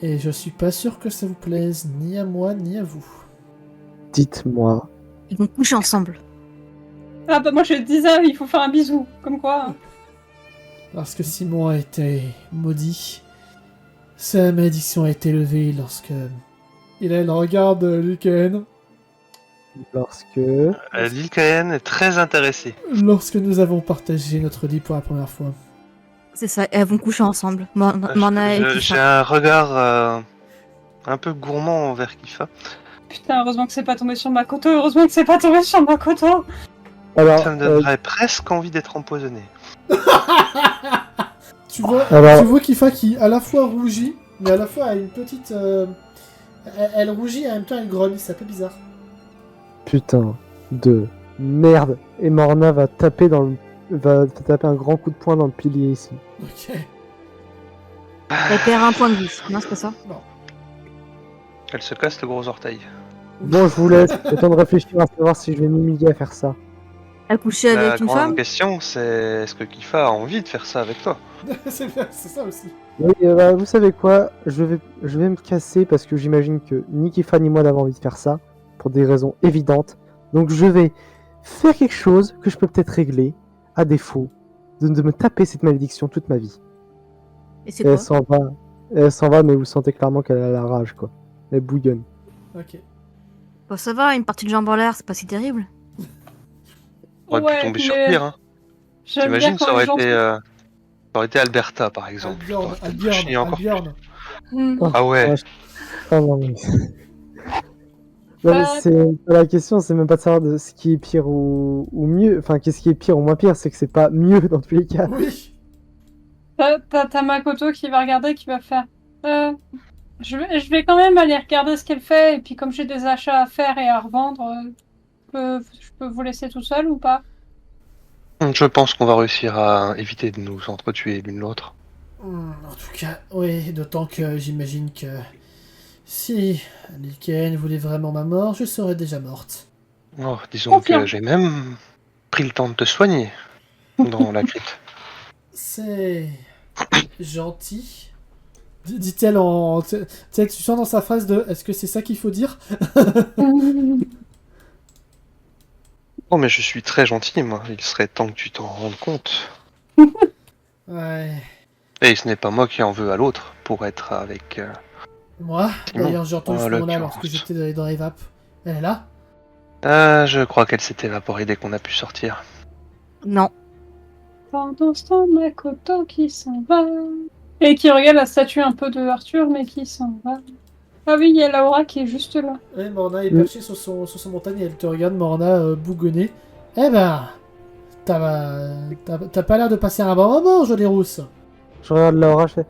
Et je suis pas sûr que ça vous plaise, ni à moi, ni à vous. Dites-moi. Ils vont coucher ensemble. Ah bah moi je disais, il faut faire un bisou. Comme quoi. Hein. Lorsque Simon a été maudit, sa malédiction a été levée lorsque il a le regard de Lucaine. Lorsque... L'île Cayenne est très intéressée. Lorsque nous avons partagé notre lit pour la première fois. C'est ça, elles vont coucher ensemble. Morna et J'ai Tifa. un regard un peu gourmand envers Kifa. Putain, heureusement que c'est pas tombé sur Makoto. Heureusement que c'est pas tombé sur Makoto. Alors, Ça me donnerait presque envie d'être empoisonné. Tu vois, Alors- tu vois Kifa qui à la fois rougit, mais à la fois a une petite... Elle rougit et en même temps elle grogne, c'est un peu bizarre. putain de merde. Et Morna va taper va taper un grand coup de poing dans le pilier ici. Ok. Elle perd un point de vie. Non, c'est pas ça. Elle se casse le gros orteil. Bon, je vous laisse. Le temps de réfléchir à savoir si je vais m'humilier à faire ça. Elle couchait La avec une grande femme. question, c'est est-ce que Kifa a envie de faire ça avec toi? c'est bien, c'est ça aussi. Oui, vous savez quoi, je vais me casser parce que j'imagine que ni Kifa ni moi n'avons envie de faire ça, pour des raisons évidentes. Donc je vais faire quelque chose que je peux peut-être régler, à défaut de me taper cette malédiction toute ma vie. Et c'est Et quoi? elle s'en va, mais vous sentez clairement qu'elle a la rage, quoi. Elle bouillonne. Ok. Bon, ça va, une partie de jambe en l'air, c'est pas si terrible. On aurait pu tomber sur pire, hein. J'aime bien T'imagines, quand ça aurait les gens... été, ça aurait été Alberta, par exemple. Albiorn, T'aurais pu chier encore plus. Albiorn. Hmm. Ah ouais. Ah non, mais... Non, mais c'est pas la question, c'est même pas de savoir de ce qui est pire ou mieux. Enfin, qu'est-ce qui est pire ou moins pire, c'est que c'est pas mieux dans tous les cas. Oui. T'as Makoto qui va regarder, qui va faire... je vais quand même aller regarder ce qu'elle fait, et puis comme j'ai des achats à faire et à revendre, je peux vous laisser tout seul ou pas? Je pense qu'on va réussir à éviter de nous entretuer l'une l'autre. En tout cas, oui, d'autant que j'imagine que si Lycaen voulait vraiment ma mort, je serais déjà morte. Oh, disons Confiant. que j'ai même pris le temps de te soigner dans la crypte. C'est gentil. Dit-elle en... Tu sais, tu sens dans sa phrase de « Est-ce que c'est ça qu'il faut dire ?» Oh, mais je suis très gentil, moi. Il serait temps que tu t'en rendes compte. Ouais. Et ce n'est pas moi qui en veux à l'autre pour être avec... Moi, Simon. d'ailleurs, j'ai entendu Oh, ce moment-là l'occurrence. lorsque j'étais dans les vapes. Elle est là? Ah, je crois qu'elle s'est évaporée dès qu'on a pu sortir. Non. Pendant ce temps, Makoto qui s'en va. Et qui regarde la statue un peu de Arthur, mais qui s'en va. Ah oui, il y a Laura qui est juste là. Ouais, Morna est perchée sur son montagne et elle te regarde, Morna, bougonnée. Eh ben, t'as pas l'air de passer un bon moment, jolie rousse. Je regarde Laura, je fais...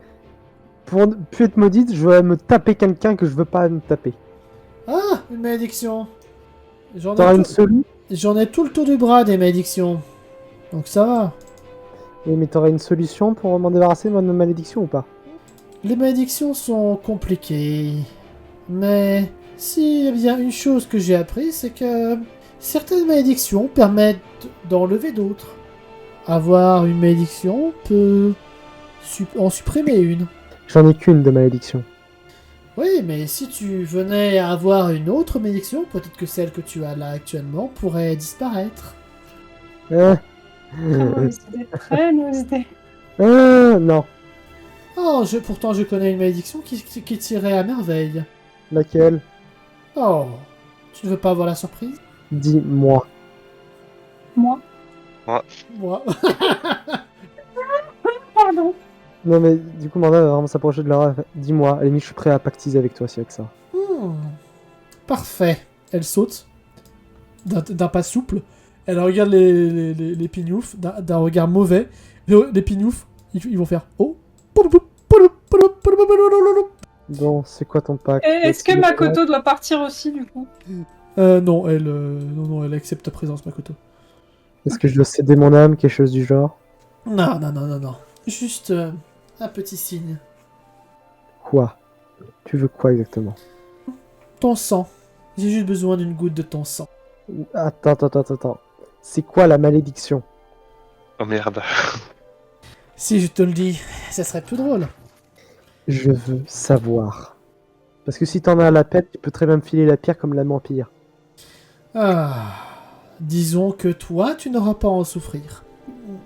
Pour ne plus être maudite, je vais me taper quelqu'un que je veux pas me taper. Ah, une malédiction. T'auras une solution? J'en ai tout le tour du bras des malédictions. Donc ça va. Oui, mais t'auras une solution pour m'en débarrasser de ma malédiction ou pas? Les malédictions sont compliquées. Mais s'il y a bien une chose que j'ai appris, c'est que certaines malédictions permettent d'enlever d'autres. Avoir une malédiction peut en supprimer une. J'en ai qu'une de malédiction. Oui, mais si tu venais à avoir une autre malédiction, peut-être que celle que tu as là actuellement pourrait disparaître. Mauvaise idée, très mauvaise idée. Non. Oh, pourtant je connais une malédiction qui tirait à merveille. Laquelle? Oh, Tu ne veux pas avoir la surprise? Dis-moi. Moi. Moi. Pardon. Non mais du coup Morna va vraiment s'approcher de Laura. Elle fait, dis-moi, à la limite je suis prêt à pactiser avec toi si avec ça. Parfait. Elle saute d'un pas souple. Elle regarde les pignoufs d'un regard mauvais. Les pignoufs, ils vont faire oh. Bon, c'est quoi ton pacte? Est-ce que Makoto doit partir aussi du coup? Non, elle accepte ta présence, Makoto. Est-ce que je dois céder mon âme, quelque chose du genre? Non. Juste un petit signe. Quoi? Tu veux quoi exactement? Ton sang. J'ai juste besoin d'une goutte de ton sang. Attends. C'est quoi la malédiction? Oh merde. Si je te le dis, ça serait plus drôle. Je veux savoir. Parce que si t'en as à la pète, tu peux très bien me filer la pierre comme l'âme empire. Disons que toi, tu n'auras pas à en souffrir.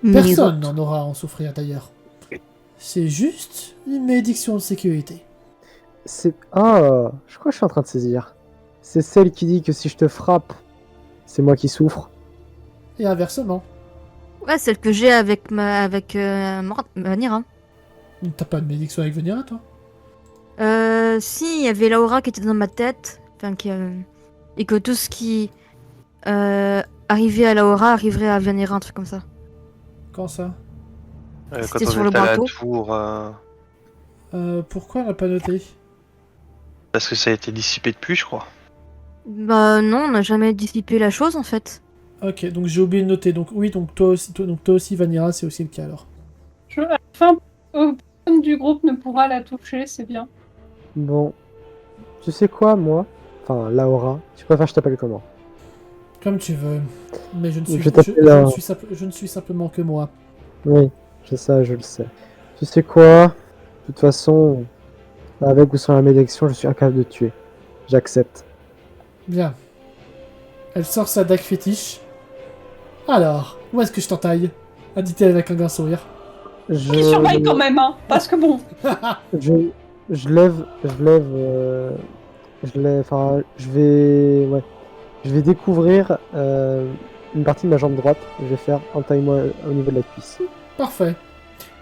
Mais Personne les autres. n'en aura à en souffrir d'ailleurs. C'est juste une malédiction de sécurité. C'est... Ah, je crois que je suis en train de saisir. C'est celle qui dit que si je te frappe, c'est moi qui souffre. Et inversement, Ouais, celle que j'ai avec Vanira. t'as pas de malédiction avec Venira, toi? Si, il y avait Laura qui était dans ma tête. Enfin, et que tout ce qui arrivait à Laura arriverait à Vanira, un truc comme ça. Quand ça? Quand C'était on sur le était à la bateau. tour, Pourquoi elle n'a pas noté? parce que ça a été dissipé depuis, je crois. Bah non, on n'a jamais dissipé la chose en fait. Ok, donc j'ai oublié de noter. Donc oui, donc toi aussi, Vanira, c'est aussi le cas alors. À la fin, aucun du groupe ne pourra la toucher, c'est bien. Bon. Tu sais quoi, moi? Enfin, Laura. Tu préfères que je t'appelle comment? Comme tu veux. Mais je ne suis, Je vais t'appeler Laura. je ne suis simplement que moi. Oui, je le sais. Tu sais quoi? De toute façon, avec ou sans la malédiction, je suis incapable de tuer. J'accepte. Bien. Elle sort sa dague fétiche. Alors, où est-ce que je t'entaille? A dit-elle avec un grand sourire. Il surveille quand même, hein, parce que bon. Je lève, enfin, je vais découvrir une partie de ma jambe droite. Je vais faire entaille-moi au niveau de la cuisse. Parfait.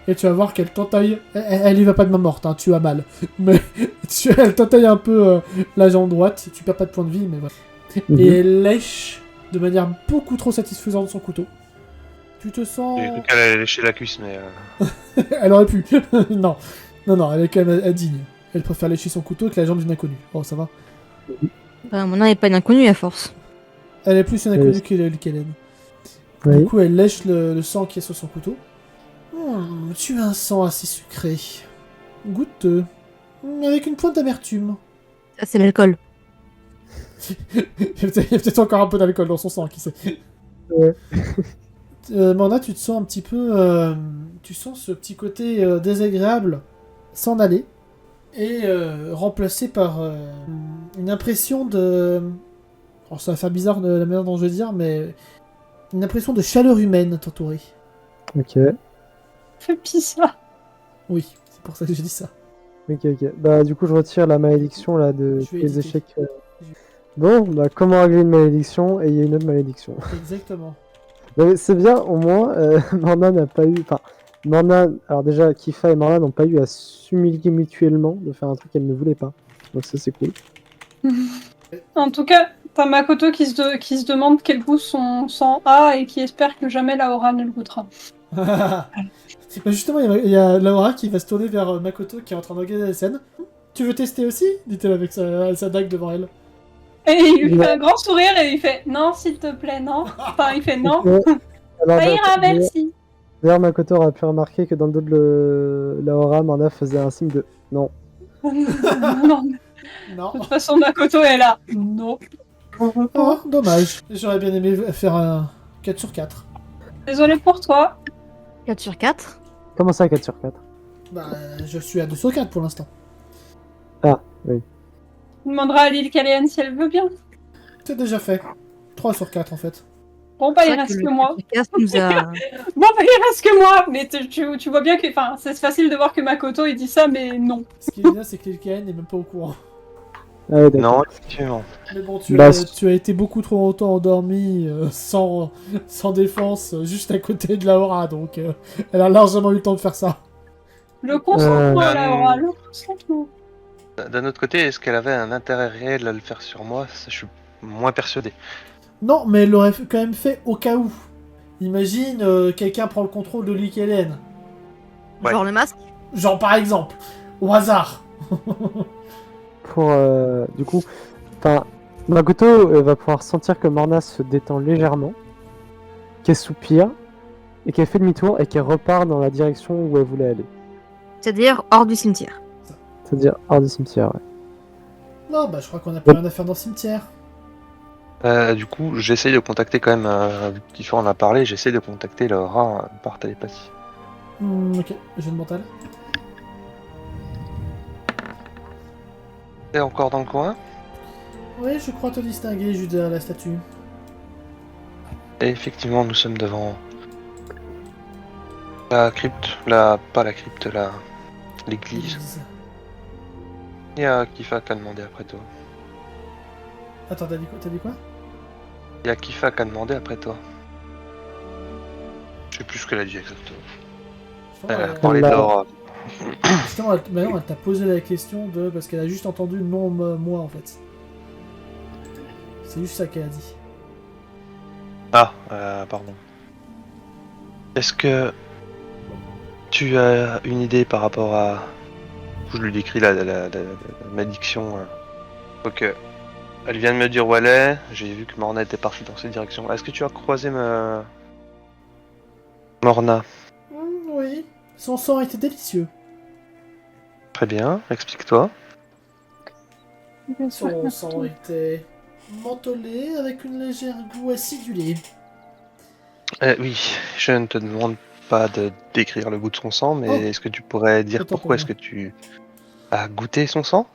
Et tu vas voir qu'elle t'entaille. Elle y va pas de main morte, hein, tu as mal. Mais elle t'entaille un peu la jambe droite. Tu perds pas de points de vie, mais voilà. Mhm. Et elle lèche de manière beaucoup trop satisfaisante son couteau. Tu te sens. J'ai cru qu'elle allait lécher la cuisse, mais. Elle aurait pu. Non, elle est quand même indigne. Elle préfère lécher son couteau que la jambe d'une inconnue. Oh, ça va. Bah, mon nom n'est pas une inconnue à force. Elle est plus une inconnue Oui. qu'Hélène. Oui. Du coup, elle lèche le sang qui est sur son couteau. Tu as un sang assez sucré. Goûteux. Avec une pointe d'amertume. Ça, c'est l'alcool. Il y a peut-être encore un peu d'alcool dans son sang, qui sait. Ouais. Manda, tu te sens un petit peu... tu sens ce petit côté désagréable s'en aller. Et remplacé par une impression de... Alors ça va faire bizarre de la manière dont je vais dire, mais... Une impression de chaleur humaine t'entourer. Ok. Fais pissa. Oui, c'est pour ça que j'ai dit ça. Ok. Bah, du coup, je retire la malédiction là de Je vais tous les éditer. échecs. Bon, bah, comment régler une malédiction et il y a une autre malédiction. Exactement. Mais c'est bien, au moins, Morna n'a pas eu. Enfin, Morna. Alors, déjà, Kifa et Morna n'ont pas eu à s'humilier mutuellement de faire un truc qu'elle ne voulait pas. Donc, ça, c'est cool. En tout cas, t'as Makoto qui se demande quel goût son sang a et qui espère que jamais Laura ne le goûtera. Bah, justement, il y a Laura qui va se tourner vers Makoto qui est en train de regarder la scène. Tu veux tester aussi? Dit-elle avec sa dague devant elle. Et il lui fait un grand sourire et il fait non, s'il te plaît, non. Enfin, il fait non. Ouais. Alors, Ça ira, merci. D'ailleurs, Makoto aura pu remarquer que dans le dos de Laura, Morna faisait un signe de non. Non. Non. De toute façon, Makoto est là. Non. Oh, dommage. J'aurais bien aimé faire un 4 sur 4. Désolé pour toi. 4 sur 4. Comment ça, 4 sur 4? Bah, je suis à 2 sur 4 pour l'instant. Ah, oui. On demandera à Lil Kalian si elle veut bien. C'est déjà fait. 3 sur 4 en fait. Bon, bah, il reste que moi. Nous a... Bon, bah, il reste que moi. Mais tu vois bien que. Enfin, c'est facile de voir que Makoto il dit ça, mais non. Ce qui est bien, c'est que Lilkaen n'est même pas au courant. Ah ouais, d'accord. Non, effectivement. Mais bon, Bah, tu as été beaucoup trop longtemps endormi sans défense, juste à côté de la aura, donc elle a largement eu le temps de faire ça. Le consentement, Euh, Laura, le consentement. D'un autre côté, est-ce qu'elle avait un intérêt réel à le faire sur moi? Ça, je suis moins persuadé. Non, mais elle l'aurait quand même fait au cas où. Imagine, quelqu'un prend le contrôle de Lick Helen. Ouais. Genre le masque. Genre par exemple, au hasard. pour du coup, enfin, Makoto va pouvoir sentir que Morna se détend légèrement, qu'elle soupire et qu'elle fait demi-tour et qu'elle repart dans la direction où elle voulait aller. C'est-à-dire hors du cimetière. C'est-à-dire hors du cimetière. Ouais. Non, bah je crois qu'on a plus rien à faire dans le cimetière. Du coup, j'essaye de contacter quand même, vu que Tifa en a parlé, j'essaye de contacter Laura par télépathie. Ok, jeu de mental. T'es encore dans le coin? Oui, je crois te distinguer juste derrière la statue. Et effectivement, nous sommes devant la crypte, pas la crypte, l'église. Il y a Kifa qui a demandé après toi. Attends, t'as dit quoi? Il y a Kifa qui a demandé après toi. Je sais plus ce qu'elle a dit exactement. Elle a parlé de Laura. Justement, maintenant, elle t'a posé la question de... Parce qu'elle a juste entendu le nom moi, en fait. C'est juste ça qu'elle a dit. Ah, pardon. Est-ce que tu as une idée par rapport à... Je lui décris la malédiction. Donc, elle vient de me dire où elle est. J'ai vu que Morna était partie dans cette direction. Est-ce que tu as croisé Morna? Oui. Son sang était délicieux. Très bien, explique-toi. Son sang était mentholé avec une légère goût acidulé. Oui, je ne te demande pas de décrire le goût de son sang, mais Oh. est-ce que tu pourrais dire Autant pour pourquoi moi. est-ce que tu as goûté son sang?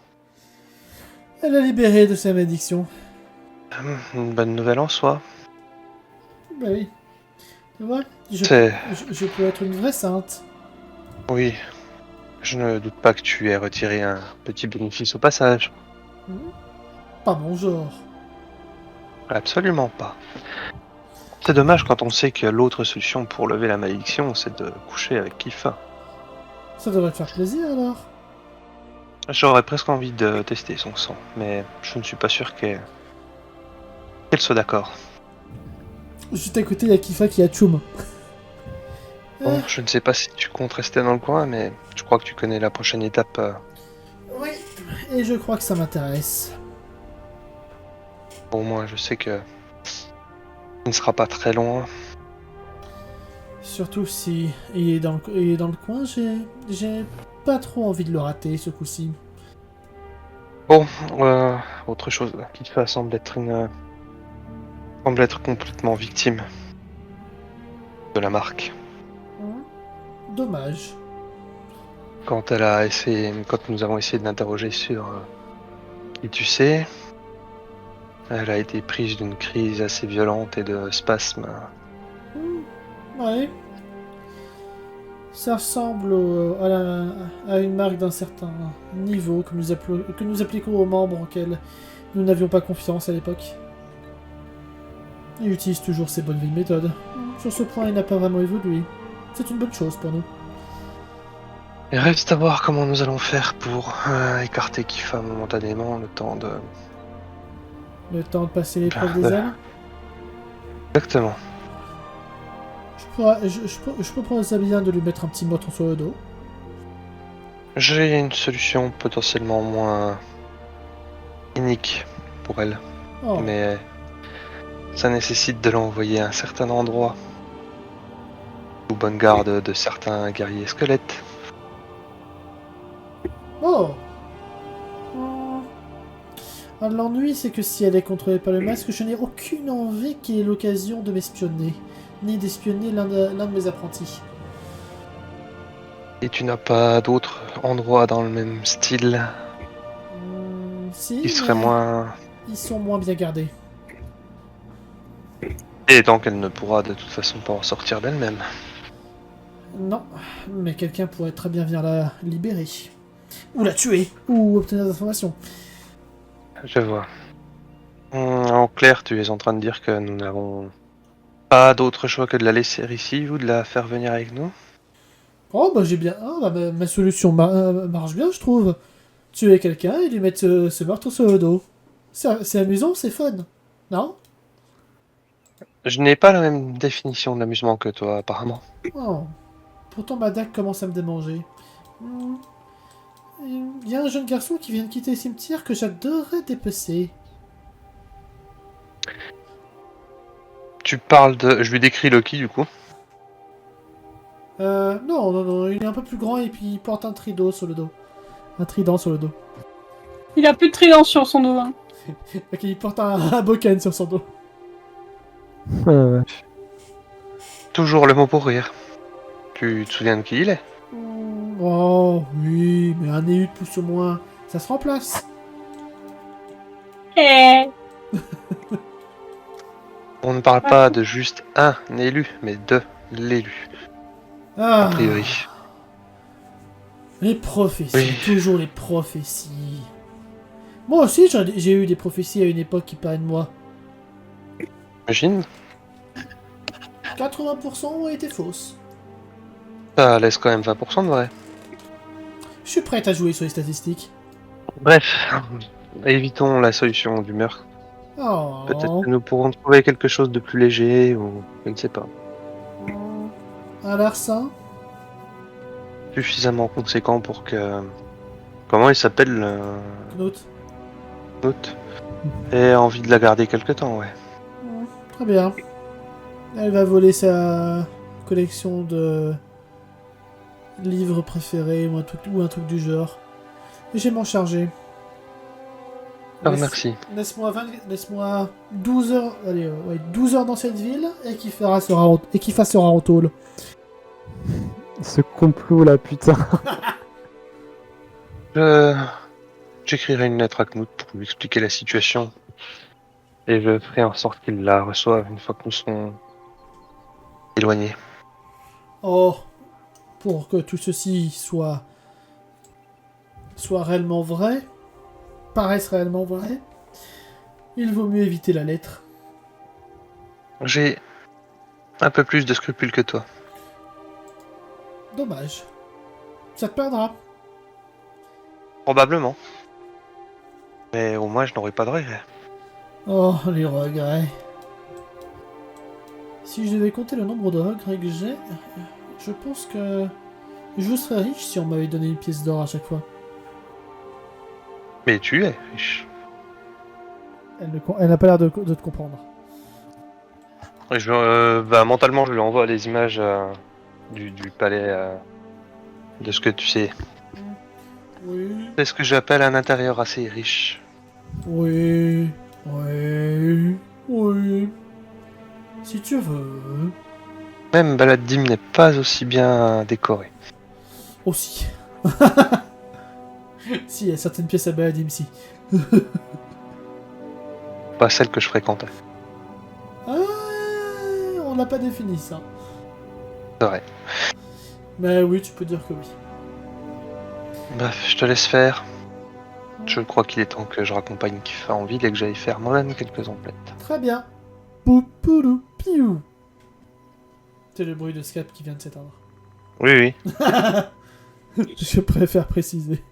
Elle a libéré de sa malédiction. Une bonne nouvelle en soi. Bah oui. Tu vois, C'est... je peux être une vraie sainte. Oui, je ne doute pas que tu aies retiré un petit bénéfice au passage. Pas mon genre. Absolument pas. C'est dommage quand on sait que l'autre solution pour lever la malédiction, c'est de coucher avec Kifa. Ça devrait te faire plaisir alors. J'aurais presque envie de tester son sang, mais je ne suis pas sûr qu'elle soit d'accord. Juste à côté, il y a Kifa qui a Tchoum. Bon, je ne sais pas si tu comptes rester dans le coin, mais je crois que tu connais la prochaine étape. Oui, et je crois que ça m'intéresse. Au moins, je sais que il ne sera pas très loin. Surtout si il est dans le coin, j'ai pas trop envie de le rater ce coup-ci. Bon, autre chose. Kifa semble être complètement victime de la marque. Dommage. Quand nous avons essayé de l'interroger sur qui tu sais, elle a été prise d'une crise assez violente et de spasmes. Ouais. Ça ressemble à une marque d'un certain niveau que nous appliquons aux membres auxquels nous n'avions pas confiance à l'époque. Il utilise toujours ses bonnes vieilles méthodes. Sur ce point, il n'a pas vraiment évolué. C'est une bonne chose pour nous. Il reste à voir comment nous allons faire pour écarter Kifa momentanément le temps de... Le temps de passer l'épreuve des ailes. Exactement. Je propose à bien de lui mettre un petit moton sur le dos. J'ai une solution potentiellement moins unique pour elle, Oh, mais ça nécessite de l'envoyer à un certain endroit, sous bonne garde de certains guerriers squelettes. oh. L'ennui, c'est que si elle est contrôlée par le masque, je n'ai aucune envie qu'il ait l'occasion de m'espionner, ni d'espionner l'un de mes apprentis. Et tu n'as pas d'autres endroits dans le même style Si, qui seraient mais moins... ils sont moins bien gardés. Et tant qu'elle ne pourra de toute façon pas en sortir d'elle-même. Non, mais quelqu'un pourrait très bien venir la libérer. Ou la tuer, ou obtenir des informations. je vois. En clair, tu es en train de dire que nous n'avons pas d'autre choix que de la laisser ici ou de la faire venir avec nous? Oh, bah j'ai bien. Ah, bah, ma solution marche bien, je trouve. Tuer quelqu'un et lui mettre ce meurtre sur le dos. C'est amusant, c'est fun. Non? Je n'ai pas la même définition de l'amusement que toi, apparemment. Oh. Pourtant, ma dague commence à me démanger. Hmm. Il y a un jeune garçon qui vient de quitter le cimetière que j'adorerais dépecer. Tu parles de... Je lui décris Loki, du coup. Non, il est un peu plus grand et puis il porte un trident sur le dos. Un trident sur le dos. Il a plus de trident sur son dos. Hein. Ok, il porte un boken sur son dos. Vache. Toujours le mot pour rire. Tu te souviens de qui il est? Oh, oui, mais un élu de plus ou moins, ça se remplace. Eh. On ne parle pas de juste un élu, mais de l'élu, Ah, a priori. les prophéties, Oui. toujours les prophéties. Moi aussi, j'ai eu des prophéties à une époque qui parlaient de moi. J'imagine. 80% ont été fausses. Ça laisse quand même 20% de vrai. Je suis prête à jouer sur les statistiques. Bref, évitons la solution du meurtre. Oh. Peut-être que nous pourrons trouver quelque chose de plus léger ou je ne sais pas. Un larcin. Suffisamment conséquent pour que... Comment il s'appelle Knut. Knut ait envie de la garder quelque temps, ouais. Très bien. Elle va voler sa collection de livres préférés ou un truc du genre. Et je vais m'en charger. Ah, merci. Laisse-moi 12 heures, allez, ouais, 12 heures dans cette ville et qui fasse sera en tôle. Ce complot là, putain. J'écrirai une lettre à Knut pour lui expliquer la situation. Et je ferai en sorte qu'il la reçoive une fois que nous serons éloignés. Oh, pour que tout ceci soit réellement vrai, paraisse réellement vrai, il vaut mieux éviter la lettre. J'ai un peu plus de scrupules que toi. Dommage. Ça te perdra. Probablement. Mais au moins je n'aurai pas de regrets. Oh, les regrets. Si je devais compter le nombre de regrets que j'ai, je pense que je serais riche si on m'avait donné une pièce d'or à chaque fois. Mais tu es riche. Elle n'a pas l'air de te comprendre. Et mentalement, je lui envoie les images du palais de ce que tu sais. Oui. C'est ce que j'appelle un intérieur assez riche. Oui. Si tu veux. Même Baladim n'est pas aussi bien décoré. Aussi. Si, il y a certaines pièces à Baladim, si. Pas celle que je fréquentais. Ah, on n'a pas défini ça. C'est vrai. Mais oui, tu peux dire que oui. Bref, je te laisse faire. Je crois qu'il est temps que je raccompagne Kiffa en ville et que j'aille faire moi-même quelques emplettes. Très bien. Poupoulou, piou. C'est le bruit de Skype qui vient de s'éteindre. Oui. Je préfère préciser.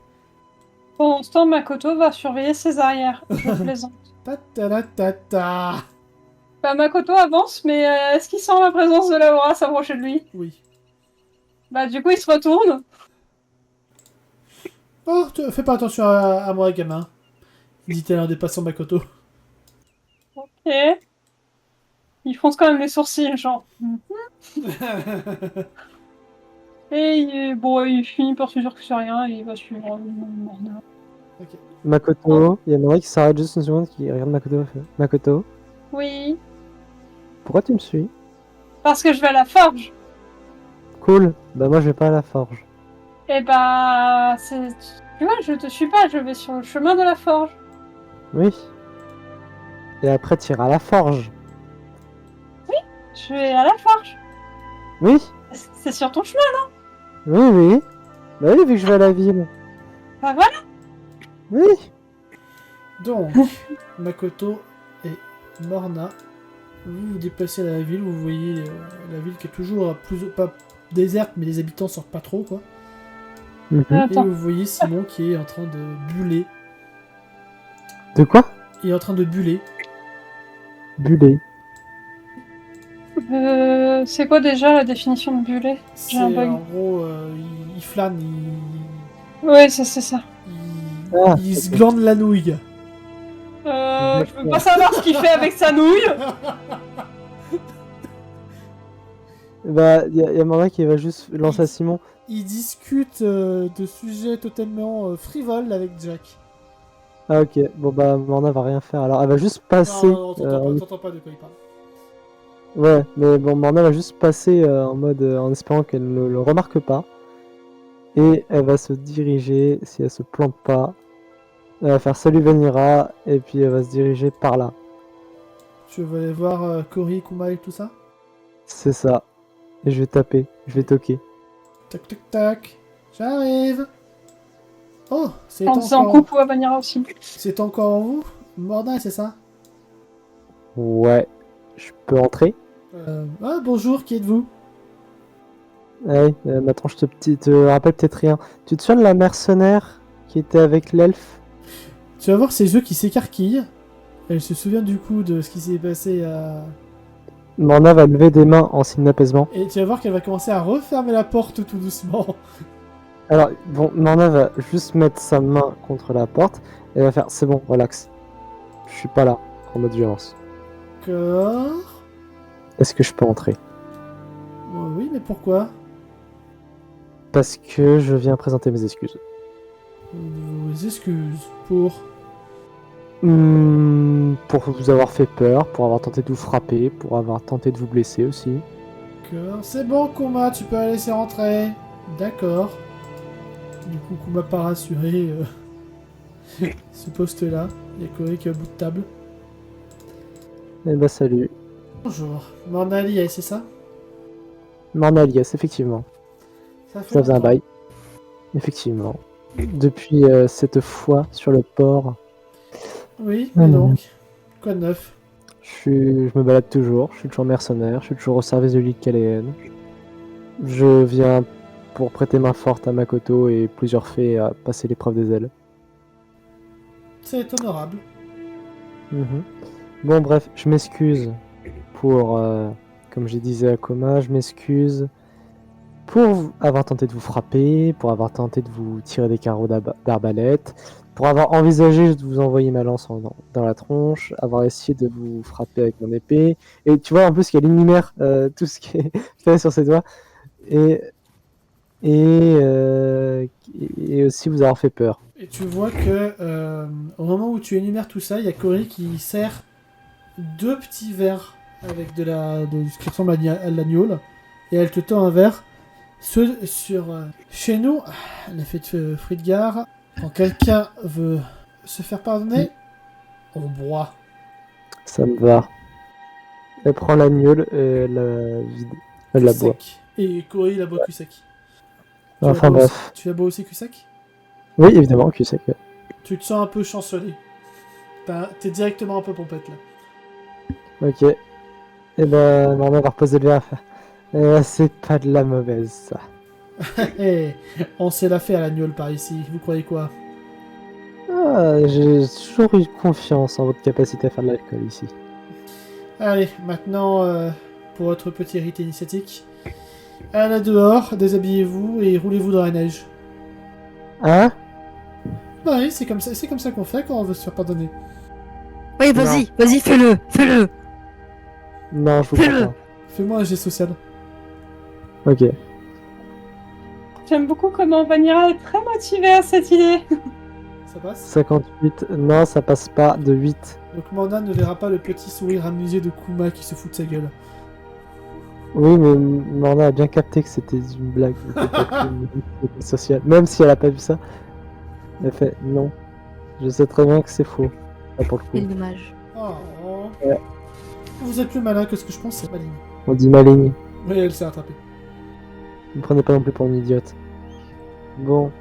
Pendant ce temps, Makoto va surveiller ses arrières. Je plaisante. Ta-ta-la-ta-ta. Bah, Makoto avance, mais est-ce qu'il sent la présence de Laura s'approcher de lui? Oui. Bah, du coup, il se retourne. Oh, fais pas attention à moi, gamin. Dit-elle en dépassant Makoto. Ok. Il fronce quand même les sourcils, genre. Et bon, il finit par se dire que c'est rien et il va suivre Morna. Ok. Makoto, il y a Nori qui s'arrête juste une seconde qui regarde Makoto. Fait, Makoto, Oui, pourquoi tu me suis? parce que je vais à la forge. Cool, bah moi je vais pas à la forge. Et bah, c'est... Tu vois, je te suis pas, je vais sur le chemin de la forge. Oui. Et après tu iras à la forge. Je vais à la forge. Oui, C'est sur ton chemin. oui. Bah oui, vu que je vais à la ville. Bah voilà. Oui. Donc, Makoto et Morna, vous vous déplacez à la ville, vous voyez la ville qui est toujours pas déserte, mais les habitants sortent pas trop, quoi. Mhm. Et Attends. vous voyez Simon qui est en train de buller. De quoi? Il est en train de buller. Buller. C'est quoi déjà la définition de bullet? C'est un bug. en gros, il flâne, Ouais, c'est ça. Ah, il se ok. glande la nouille. Je veux pas savoir ce qu'il fait avec sa nouille. Bah, y a Morna qui va juste lancer à Simon. Il discute de sujets totalement frivoles avec Jack. Ah, ok. Bon, bah, Morna va rien faire. Alors, elle va juste passer. Non, t'entends pas de quoi il parle. Ouais, mais bon, Morna va juste passer en mode. En espérant qu'elle ne le remarque pas. Et elle va se diriger, si elle se plante pas. Elle va faire salut Vanira. Et puis elle va se diriger par là. Tu veux aller voir Cory, Kuma et tout ça? C'est ça. Et je vais taper. Je vais toquer. Tac tac tac. J'arrive. Oh, c'est En faisant encore... coucou à Vanira aussi. C'est encore vous? Morna, c'est ça? Ouais. Je peux entrer? Ah, bonjour, qui êtes-vous? Ouais, ma tronche te rappelle peut-être rien. Tu te souviens de la mercenaire qui était avec l'elfe? Tu vas voir ses yeux qui s'écarquillent. Elle se souvient du coup de ce qui s'est passé à... Morna va lever des mains en signe d'apaisement. Et tu vas voir qu'elle va commencer à refermer la porte tout doucement. Alors, bon, Morna va juste mettre sa main contre la porte et va faire c'est bon, relax. Je suis pas là, en mode violence. D'accord. Est-ce que je peux entrer? Oui, mais pourquoi? Parce que je viens présenter mes excuses. Vos excuses pour... Pour vous avoir fait peur, pour avoir tenté de vous frapper, pour avoir tenté de vous blesser aussi. D'accord. C'est bon, Kuma, tu peux la laisser rentrer. D'accord. Du coup, Kuma pas rassuré ce poste-là. Il y a Cory qui est au bout de table. Eh bah salut. Bonjour. Morna Ali, c'est ça? Morna Alias, effectivement. Ça fait Ça faisait un longtemps. bail. Effectivement. Depuis cette fois sur le port, Oui, mais donc, quoi de neuf? je me balade toujours, je suis toujours mercenaire, je suis toujours au service de l'île Caléenne. Je viens pour prêter main forte à Makoto et plusieurs fées à passer l'épreuve des ailes. C'est honorable. Mhm. Bon bref, je m'excuse pour, comme je disais à Koma, je m'excuse pour avoir tenté de vous frapper, pour avoir tenté de vous tirer des carreaux d'arbalète, pour avoir envisagé de vous envoyer ma lance dans la tronche, avoir essayé de vous frapper avec mon épée. Et tu vois en plus qu'elle énumère tout ce qui est fait sur ses doigts. Et aussi vous avoir fait peur. Et tu vois que au moment où tu énumères tout ça, il y a Cory qui sert 2 petits verres avec de ce qui ressemble à de l'agneau. Et elle te tend un verre. Chez nous, l'effet de Fridgar, quand quelqu'un veut se faire pardonner, on boit. Ça me va. Elle prend l'agneau et elle la vide. Elle la boit. Sec. Et Cory la boit cul sec. Enfin bref. Tu la bois aussi cul sec? Oui, évidemment, cul sec. Tu te sens un peu chancelé. T'es directement un peu pompette là. Ok. Et ben, Norman va reposer le verre. C'est pas de la mauvaise, ça. Hé, on s'est la fait à l'agneau par ici, vous croyez quoi? Ah, j'ai toujours eu confiance en votre capacité à faire de l'alcool ici. Allez, maintenant, pour votre petit rite initiatique, allez dehors, déshabillez-vous et roulez-vous dans la neige. Hein? Bah oui, c'est comme ça qu'on fait quand on veut se faire pardonner. Oui, vas-y, fais-le. Non, je vous Fais-le. crois pas. Fais-moi un geste social. Ok. J'aime beaucoup comment Vanira est très motivée à cette idée. Ça passe? 58. Non, ça passe pas de 8. Donc Morna ne verra pas le petit sourire amusé de Kuma qui se fout de sa gueule. Oui, mais Morna a bien capté que c'était une blague. C'était pas une idée sociale. Même si elle a pas vu ça, elle fait non. Je sais très bien que c'est faux. Pas pour le C'est coup. dommage. Oh. Ouais. Vous êtes plus malin que ce que je pensais, Maline. On dit maligne. Oui, elle s'est rattrapée. Ne me prenez pas non plus pour une idiote. Bon.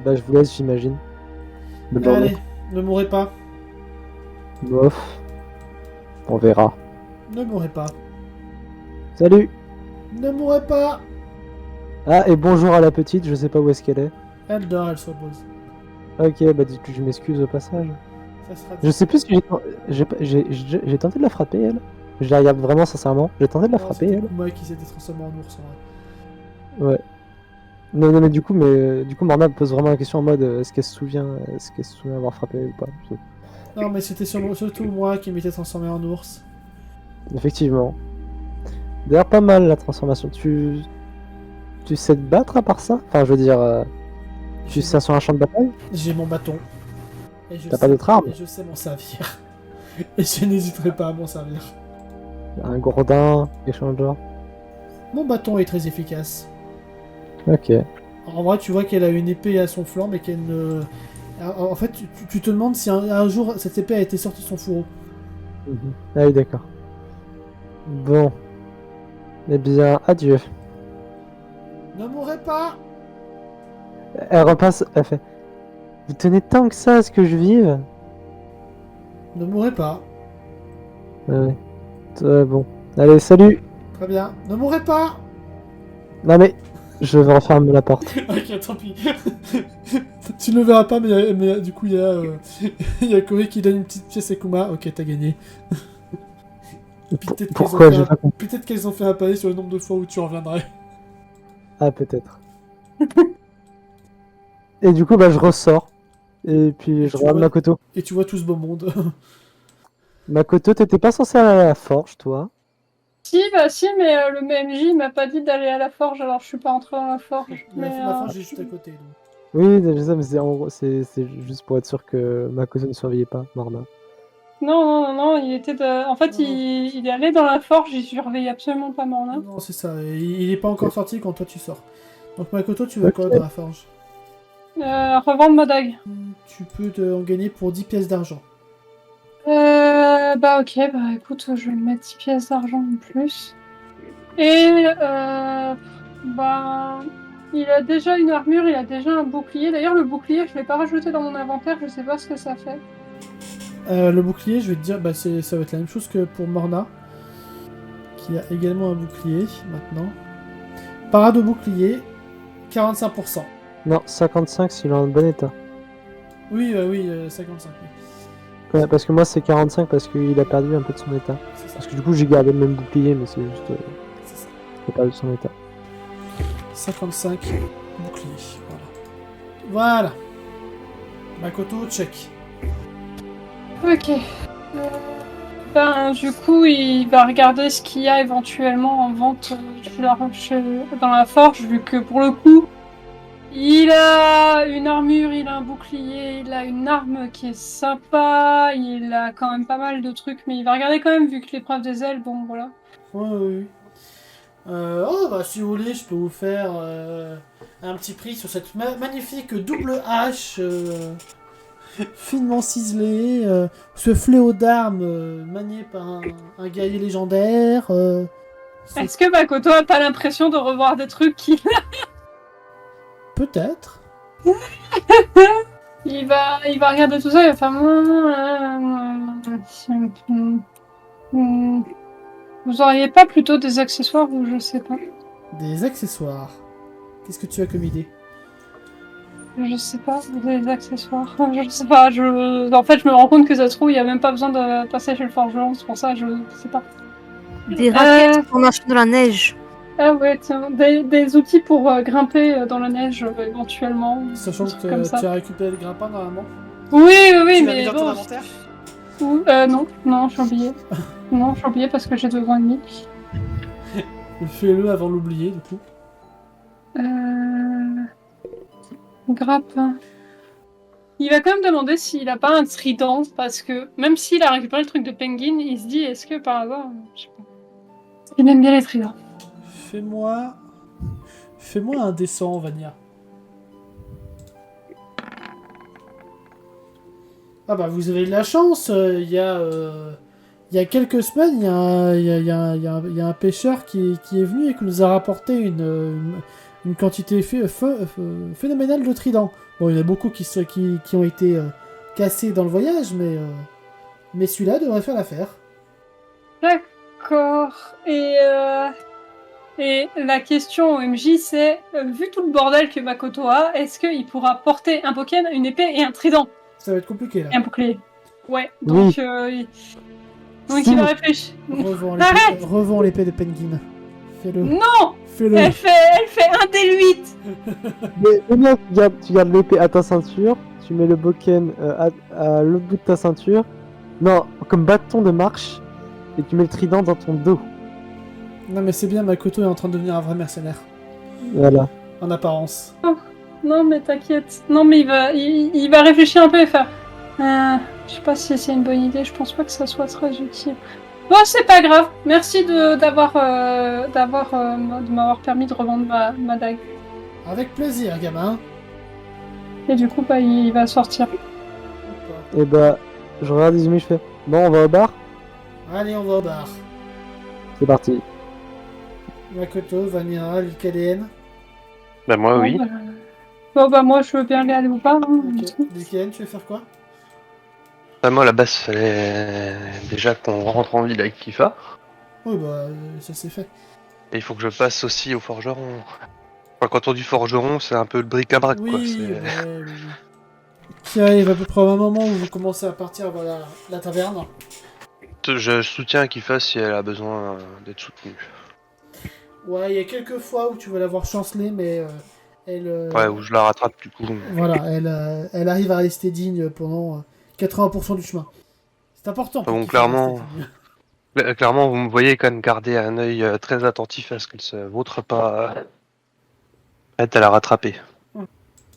Bah, je vous laisse, j'imagine. Bonne journée. Allez, Ne mourrez pas. Bof. On verra. Ne mourrez pas. Salut. Ne mourrez pas. Ah, et bonjour à la petite, je sais pas où est-ce qu'elle est. Elle dort, elle se repose. Ok, bah dis que je m'excuse au passage. Ça sera Je sais plus si j'ai tenté de la frapper, elle. Je la regarde vraiment sincèrement. J'ai tenté de la Non, frapper, c'était elle. moi qui s'était transformé en ours en vrai. Ouais. Non, non, mais du coup, Morna me pose vraiment la question en mode est-ce qu'elle se souvient avoir frappé ou pas. Non, mais c'était surtout moi qui m'étais transformé en ours. Effectivement. D'ailleurs, pas mal la transformation. Tu sais te battre à part ça? Enfin, je veux dire, tu J'ai sais sur un champ de bataille? j'ai mon bâton. Et je T'as sais- pas d'autre arme? Et je sais m'en servir. Et je n'hésiterai pas à m'en servir. Un gourdin, quelque chose de genre. Mon bâton est très efficace. Ok. En vrai, tu vois qu'elle a une épée à son flanc, mais qu'elle ne... En fait, tu te demandes si un jour cette épée a été sortie de son fourreau. Mhm. Ah oui, d'accord. Bon. Eh bien, adieu. Ne mourrez pas. Elle repasse, elle fait. Vous tenez tant que ça à ce que je vive? Ne mourrez pas. Ouais. Bon. Allez, salut! Très bien. Ne mourrez pas. Non mais, je vais refermer la porte. Ok, tant pis. Tu ne le verras pas, mais du coup, il y a il y a Corey qui donne une petite pièce à Kuma. Ok, t'as gagné. Peut-être Pourquoi qu'elles ont j'ai pas compris? peut-être qu'elles ont fait un palier sur le nombre de fois où tu reviendrais. Ah, peut-être. Et du coup, bah, je ressors. Et puis, Et je tu regarde vois- Makoto. Et tu vois tout ce beau monde. Makoto, t'étais pas censé aller à la forge, toi? Si, bah si, mais le MJ m'a pas dit d'aller à la forge, alors je suis pas entrée dans la forge. Mais, La fin, j'ai juste à côté. Donc. Oui, je sais, mais en gros, c'est juste pour être sûr que Makoto ne surveillait pas Morna. non, il était en fait, Non, non. il est allé dans la forge, il surveille absolument pas Morna. Non, c'est ça. Il est pas encore sorti quand toi tu sors. Donc Makoto, tu veux quoi Ok. dans la forge? Revendre ma dague. Tu peux en gagner pour 10 pièces d'argent. Bah ok, bah écoute, je vais lui mettre 10 pièces d'argent en plus. Et bah il a déjà une armure, il a déjà un bouclier. D'ailleurs le bouclier, je l'ai pas rajouté dans mon inventaire, je sais pas ce que ça fait. Le bouclier, je vais te dire, bah, ça va être la même chose que pour Morna, qui a également un bouclier maintenant. Parade au bouclier, 45%. Non, 55 s'il est en bon état. Oui, 55. Oui. Ouais, parce que moi, c'est 45 parce qu'il a perdu un peu de son état. C'est ça. Parce que du coup, j'ai gardé le même bouclier, mais c'est juste. C'est ça. Il a perdu son état. 55 bouclier. Voilà. Makoto, check. Ok. Ben du coup il va regarder ce qu'il y a éventuellement en vente dans la forge, vu que pour le coup il a une armure, il a un bouclier, il a une arme qui est sympa, il a quand même pas mal de trucs, mais il va regarder quand même vu que l'épreuve des ailes, bon voilà. Oui. Bah si vous voulez, je peux vous faire un petit prix sur cette magnifique double hache finement ciselée, ce fléau d'armes manié par un guerrier légendaire. Est-ce que Makoto a pas l'impression de revoir des trucs qui... Peut-être. Il va regarder tout ça, il va faire... Vous auriez pas plutôt des accessoires ou je sais pas. Des accessoires. Qu'est-ce que tu as comme idée? Je sais pas, des accessoires. Je sais pas, en fait, je me rends compte que ça se trouve, il y a même pas besoin de passer chez le forgeron, c'est pour ça, je sais pas. Des raquettes pour marcher dans la neige. Ah ouais, tiens, des outils pour grimper dans la neige, éventuellement. Sachant des que trucs comme ça. tu as récupéré le grimpin normalement. Oui, Tu l'as mis mais dans ton bon. inventaire. Non, j'ai oublié. Non, j'ai oublié parce que j'ai 2 ans et demi. Fais-le avant de l'oublier du coup. Grappe. Il va quand même demander s'il a pas un trident, parce que même s'il a récupéré le truc de Penguin, il se dit est-ce que par hasard. Je sais pas. Il aime bien les tridents. Fais-moi un descent, Vania. Ah bah vous avez de la chance, il y a quelques semaines, il y a un pêcheur qui est venu et qui nous a rapporté une quantité phénoménale de tridents. Bon, il y en a beaucoup qui ont été cassé dans le voyage, mais celui-là devrait faire l'affaire. D'accord. Et la question au MJ, c'est, vu tout le bordel que Makoto a, est-ce qu'il pourra porter un Pokken, une épée et un trident? Ça va être compliqué là. Et un bouclier. Ouais, donc, donc Si. il va réfléchir. Arrête. Revends l'épée de Penguin. Fais-le. Non, Fais-le. elle fait un D8. Mais bien, tu gardes l'épée à ta ceinture, tu mets le boken à l'autre bout de ta ceinture, non, comme bâton de marche, et tu mets le trident dans ton dos. Non mais c'est bien, Makoto est en train de devenir un vrai mercenaire. Voilà. En apparence. Non, mais t'inquiète. Non, mais il va réfléchir un peu et faire. Je sais pas si c'est une bonne idée. Je pense pas que ça soit très utile. Bon, c'est pas grave. Merci de m'avoir permis de revendre ma dague. Avec plaisir, gamin. Et du coup, bah, il va sortir. Et bah, je regarde Izumi, je fais, bon, on va au bar? Allez, on va au bar. C'est parti. Makoto, Vanilla, Lycaléenne. Bah moi oui. Bon, bah, moi, je veux bien aller au bar. Hein. Ok. Lycaléenne, tu veux faire quoi? Bah, moi, la base, fallait déjà qu'on rentre en ville avec Kifa. Oui, bah, ça c'est fait. Et il faut que je passe aussi au forgeron. Enfin, quand on dit forgeron, c'est un peu le bric-à-brac, quoi. Oui, C'est- oui. Qui arrive à peu près au même moment où vous commencez à partir vers la taverne. Je soutiens Kifa si elle a besoin d'être soutenue. Ouais, il y a quelques fois où tu vas la voir chanceler, mais elle... Ouais, où je la rattrape du coup. Voilà, elle arrive à rester digne pendant 80% du chemin. C'est important. pour Bon, qu'il fasse clairement. rester digne. Clairement, vous me voyez quand même garder un œil très attentif à ce qu'elle se vautre pas prête à la rattraper. Mm.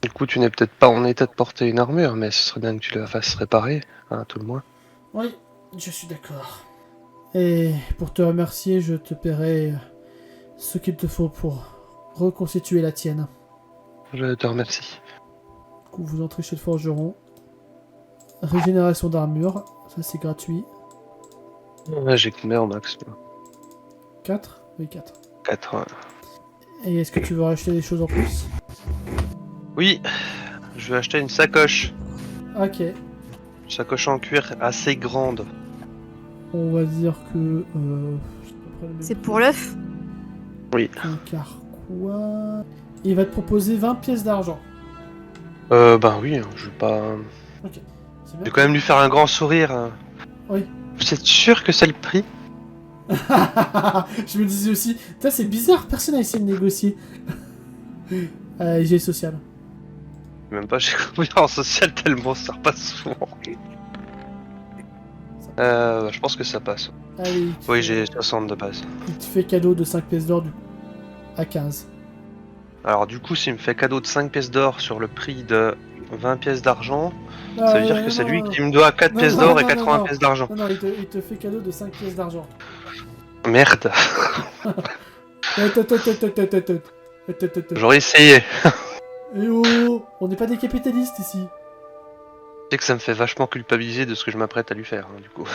Du coup, tu n'es peut-être pas en état de porter une armure, mais ce serait bien que tu la fasses réparer, hein, tout le moins. Oui, je suis d'accord. Et pour te remercier, je te paierai ce qu'il te faut pour reconstituer la tienne. Je te remercie. Du coup, vous entrez chez le forgeron. Régénération d'armure, ça c'est gratuit. J'ai combien au max? 4 Oui, 4. 4. Et est-ce que tu veux racheter des choses en plus? Oui, je vais acheter une sacoche. Ok. Une sacoche en cuir assez grande. On va dire que... c'est à peu près le même C'est prix pour l'œuf? qu'un carquois. Il va te proposer 20 pièces d'argent. Ben oui, hein, je vais pas... Ok. C'est Je bien. vais quand même lui faire un grand sourire. Hein. Oui. Vous êtes sûr que c'est le prix? Je me disais aussi, putain, c'est bizarre, personne n'a essayé de négocier. J'ai social. Même pas, j'ai compris en social tellement ça repasse souvent. Je pense que ça passe. Allez, Oui, j'ai 60 de base. il te fait cadeau de 5 pièces d'or du coup. À 15. Alors du coup, s'il me fait cadeau de 5 pièces d'or sur le prix de 20 pièces d'argent, ça veut dire que c'est lui qui me doit 4 Non, pièces non, d'or et non, 80 non. pièces d'argent. Non, il te fait cadeau de 5 pièces d'argent. Merde, Attends. j'aurais essayé. Eh oh, on n'est pas des capitalistes ici. Je sais que ça me fait vachement culpabiliser de ce que je m'apprête à lui faire, hein, du coup.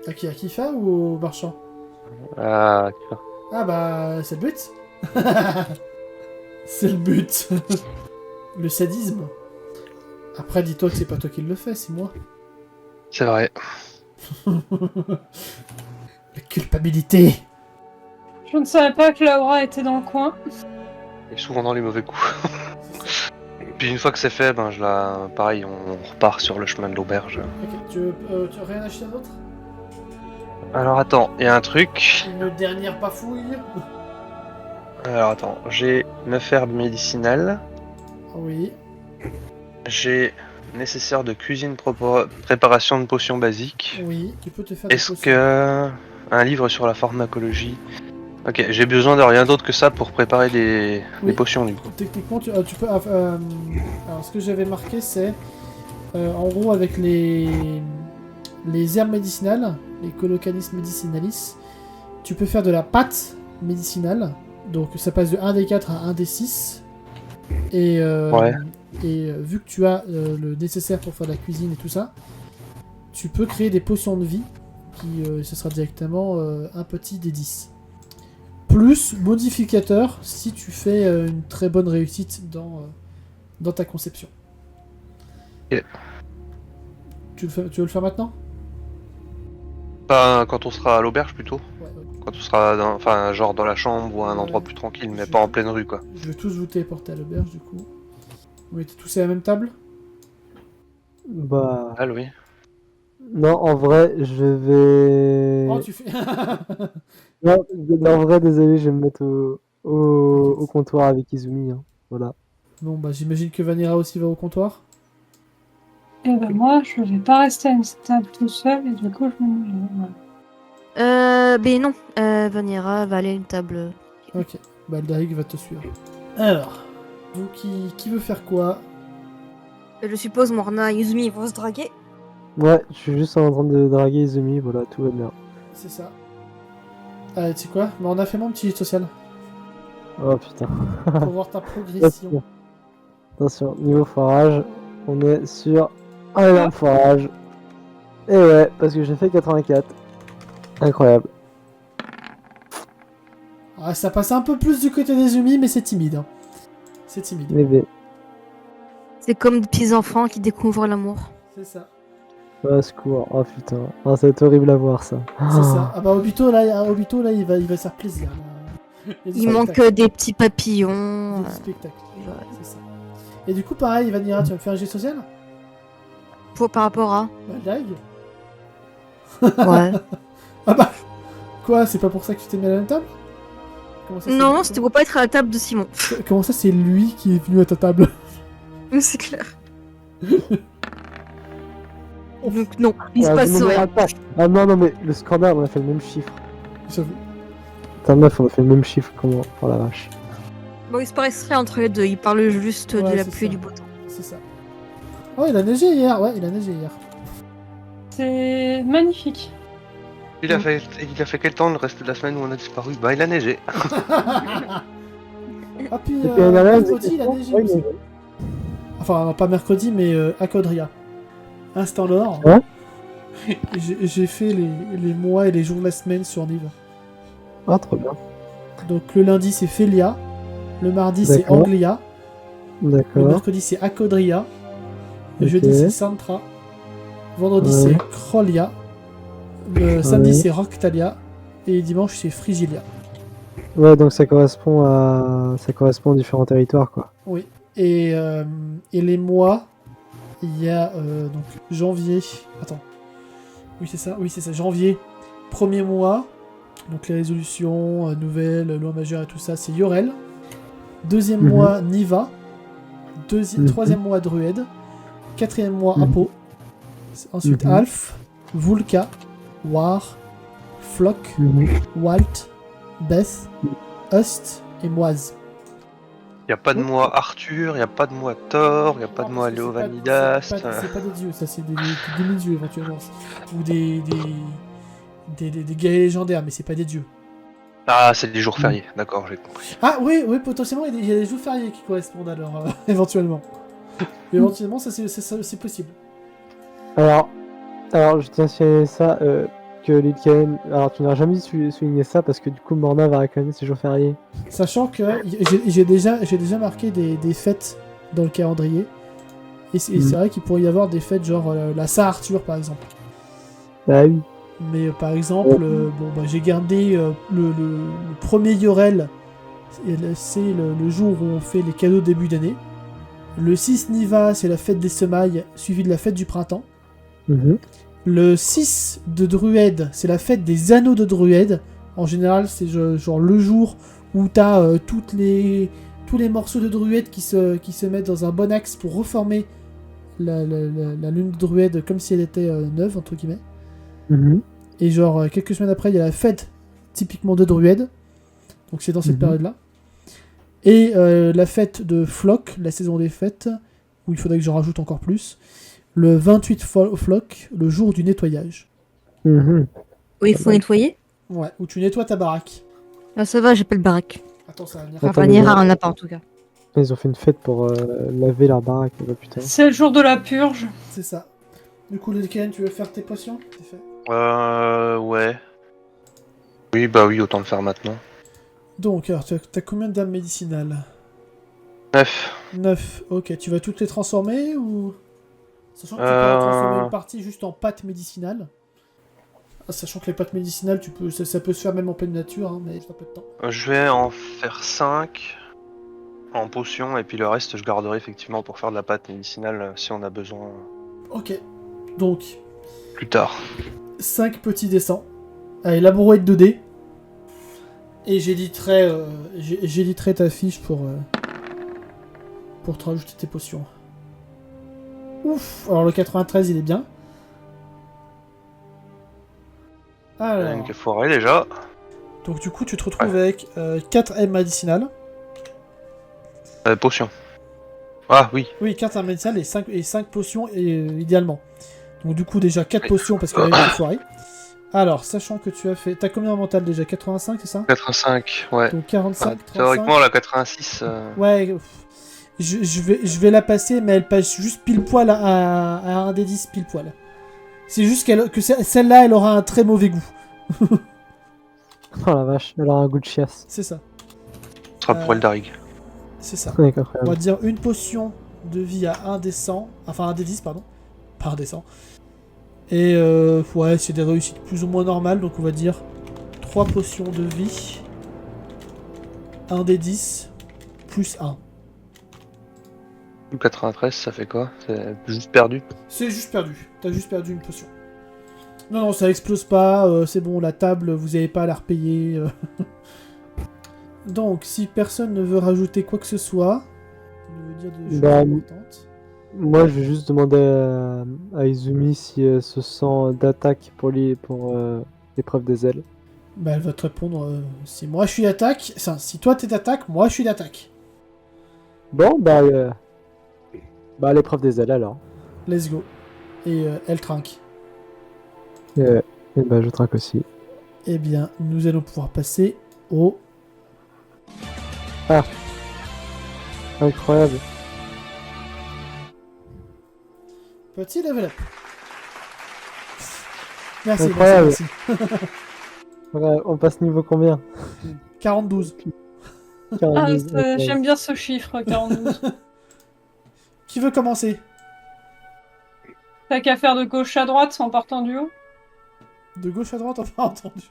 À qui? À Kifa ou au marchand? Ah, Ah bah, c'est le but. C'est le but. Le sadisme. Après, dis-toi que c'est pas toi qui le fais, c'est moi. c'est vrai. La culpabilité. Je ne savais pas que Laura était dans le coin. Et souvent dans les mauvais coups. Puis une fois que c'est fait, ben je la... Pareil, on repart sur le chemin de l'auberge. Ok, tu veux rien acheter d'autre? Alors attends, il y a un truc. Une dernière bafouille? Alors attends, j'ai 9 herbes médicinales. Oui. J'ai nécessaire de cuisine préparation de potions basiques. Oui, tu peux te faire des Est-ce potions. que un livre sur la pharmacologie? Ok, j'ai besoin de rien d'autre que ça pour préparer des Oui. potions du coup. Techniquement, tu peux... alors, ce que j'avais marqué, c'est... en gros, avec les herbes médicinales, les Colocanis medicinalis, tu peux faire de la pâte médicinale. Donc, ça passe de 1d4 à 1d6. Et, Ouais. Vu que tu as le nécessaire pour faire de la cuisine et tout ça, tu peux créer des potions de vie, qui ce sera directement un petit d10. Plus modificateur si tu fais une très bonne réussite dans ta conception. Ok. Tu veux le faire maintenant? Enfin, quand on sera à l'auberge plutôt. Ouais, ouais. Quand on sera enfin, genre dans la chambre ou à un Ouais. endroit plus tranquille, mais Je- pas en pleine rue quoi. Je vais tous vous téléporter à l'auberge du coup. Vous mettez tous à la même table? Bah. Ah oui. Non, en vrai, je vais. Oh, tu fais. Non, en vrai, désolé, je vais me mettre au T'inquiète. comptoir avec Izumi. Hein. Voilà. Bon, bah, j'imagine que Vanira aussi va au comptoir. Et ben moi, je vais pas rester à une table tout seul et du coup, je me voilà. Ben non. Vanira va aller à une table. Ok, bah, Aldaric va te suivre. Alors, donc, qui veut faire quoi? Je suppose Morna et Yuzumi vont se draguer. Ouais, je suis juste en train de draguer Izumi. Voilà, tout va bien. C'est ça. Tu sais quoi? Bah, on a fait mon petit social Oh putain. pour voir ta progression. Attention, niveau forage, on est sur un énorme forage. Et ouais, parce que j'ai fait 84. Incroyable. Ah, ça passe un peu plus du côté des Yumi, mais c'est timide. Hein. C'est timide. Bébé. C'est comme des petits enfants qui découvrent l'amour. C'est ça. Oh, secours. Oh putain. Oh, ça va être horrible à voir ça. C'est ça. Ah bah Obito là, il va se faire plaisir. Là. Il y a du Il manque spectacle. des petits Il y a papillons. du spectacle. Ouais. C'est ça. Et du coup, pareil, Vanira, tu vas me faire un jet social? Par rapport à. Bah, lag. Ouais. Ah bah. Quoi? C'est pas pour ça que tu t'es mis à la même table? Comment ça, Non, c'était pour pas être à la table de Simon. Comment ça, c'est lui qui est venu à ta table? C'est clair. Donc non, il se Ah, passe non, mais rien. attends. Ah non, non, mais le scandale, on a fait le même chiffre. J'avoue. Putain, meuf, on a fait le même chiffre. Comment? Oh la vache. Bon, il se passe rien entre les deux. Il parle juste Ouais, de la c'est pluie et ça. du beau temps. C'est ça. Oh, il a neigé hier. Ouais, il a neigé hier. C'est magnifique. Il a fait quel temps le reste de la semaine où on a disparu? Bah il a neigé. Ah, puis Et puis, il y en a un, mercredi, il a neigé ouais, aussi. mais- Enfin, pas mercredi, mais à Codria. Instant l'or. Ouais. J'ai fait les mois et les jours de la semaine sur Nive. Ah, trop bien. Donc le lundi, c'est Félia. Le mardi, c'est D'accord. Anglia. Le D'accord. mercredi, c'est Acodria. Le Ok. jeudi, c'est Santra. Vendredi, Ouais. c'est Krolia. Le samedi, c'est Roctalia. Et dimanche, c'est Frigilia. Ouais, donc ça correspond aux différents territoires, quoi. Oui. Et les mois, il y a donc janvier. Attends. Oui, c'est ça. Oui, c'est ça. Janvier, premier mois. Donc les résolutions, nouvelles, loi majeure et tout ça, c'est Yorel. Deuxième Mhm. mois, Niva. Mhm. Troisième mois, Drued. Quatrième mois, Mhm. Apo. Ensuite, Mhm. Alf, Vulka, War, Flock, Mhm. Walt, Beth, Ust et Moise. Y a pas de moi Arthur, y a pas de moi Thor, y a pas de Non, moi parce que Léovanidas. c'est pas des dieux, ça c'est des demi-dieux éventuellement. Ou des guerriers légendaires, mais c'est pas des dieux. Ah, c'est des jours fériés, d'accord, j'ai compris. Ah oui, oui, potentiellement il y a des jours fériés qui correspondent alors, éventuellement. Éventuellement, ça c'est possible. Alors, je tiens à signaler ça, que Lil Karen... Alors, tu n'auras jamais souligné ça, parce que du coup, Morna va réclamer ses jours fériés. Sachant que j'ai déjà marqué des fêtes dans le calendrier. Et c'est vrai qu'il pourrait y avoir des fêtes genre la Saint-Arthur par exemple. Ah oui. Mais par exemple, j'ai gardé le premier Yorel, c'est le jour où on fait les cadeaux début d'année. Le 6 Niva, c'est la fête des semailles, suivi de la fête du printemps. Mhm. Le 6 de Druède, c'est la fête des anneaux de Druède. En général, c'est genre le jour où t'as tous les morceaux de Druède qui se mettent dans un bon axe pour reformer la lune de Druède comme si elle était neuve, entre guillemets. Mhm. Et genre, quelques semaines après, il y a la fête typiquement de Druède. Donc c'est dans cette Mhm. période-là. Et la fête de Flock, la saison des fêtes, où il faudrait que j'en rajoute encore plus. Le 28 Flock, le jour du nettoyage. Mhm. Oui, il faut nettoyer. Ouais, où tu nettoies ta baraque. Ah, ça va, j'ai pas le baraque. Attends, ça va venir. Enfin, Attends, Vanira mais- en a pas en tout cas. Ils ont fait une fête pour laver leur baraque, bah putain. C'est le jour de la purge. C'est ça. Du coup, Lilken, tu veux faire tes potions? C'est fait. Ouais. Oui, bah oui, autant le faire maintenant. Donc, alors, t'as combien de dames médicinales? 9. 9. Ok, tu vas toutes les transformer ou... Sachant que tu peux en transformer une partie juste en pâte médicinale. Sachant que les pâtes médicinales, ça peut se faire même en pleine nature, hein, mais ça peu de temps. Je vais en faire 5 en potion et puis le reste je garderai effectivement pour faire de la pâte médicinale si on a besoin Ok. Donc, plus tard. 5 petits dessins. Allez, la brouette 2D. Et j'éditerai ta fiche pour te rajouter tes potions. Ouf. Alors le 93, il est bien. Alors, Une qui est foirée déjà. donc du coup, tu te retrouves avec 4 M médicinales. Potion. Ah oui. Oui, 4 M médicinales et 5 potions idéalement. Donc du coup, déjà 4 potions parce qu'elle a été foirée. Alors, sachant que tu as fait... T'as combien en mental déjà? 85, c'est ça? 85, ouais. Donc 45, 35... Théoriquement la 86... Ouais, je vais la passer, mais elle passe juste pile poil à un des 10 pile poil. C'est juste que celle-là, elle aura un très mauvais goût. Oh la vache, elle aura un goût de chiasse. C'est ça. Ce sera pour Eldarig. C'est ça. Ouais, On incroyable. va dire une potion de vie à 1 des 100. Enfin, 1 des 10, pardon. Pas 1 des 100. Et ouais, c'est des réussites plus ou moins normales. Donc on va dire 3 potions de vie. 1 des 10. Plus 1. Le 93, ça fait quoi? C'est juste perdu. C'est juste perdu. T'as juste perdu une potion. Non, non, ça explose pas. C'est bon, la table, vous avez pas à la repayer. Donc, si personne ne veut rajouter quoi que ce soit, ça veut dire de choses Bah, importantes. Moi, je vais juste demander à Izumi si elle se sent d'attaque pour l'épreuve des ailes. Bah, elle va te répondre si moi je suis d'attaque. Enfin, si toi t'es d'attaque, moi je suis d'attaque. Bon, l'épreuve des ailes alors. Let's go. Et elle trinque. Et bah, je trinque aussi. Eh bien, nous allons pouvoir passer au. Incroyable. Petit level up. Merci, Incroyable. merci, merci. Ouais, on passe niveau combien? 42. 42, J'aime bien ce chiffre, 42. Qui veut commencer? T'as qu'à faire de gauche à droite en partant du haut. De gauche à droite, enfin entendu.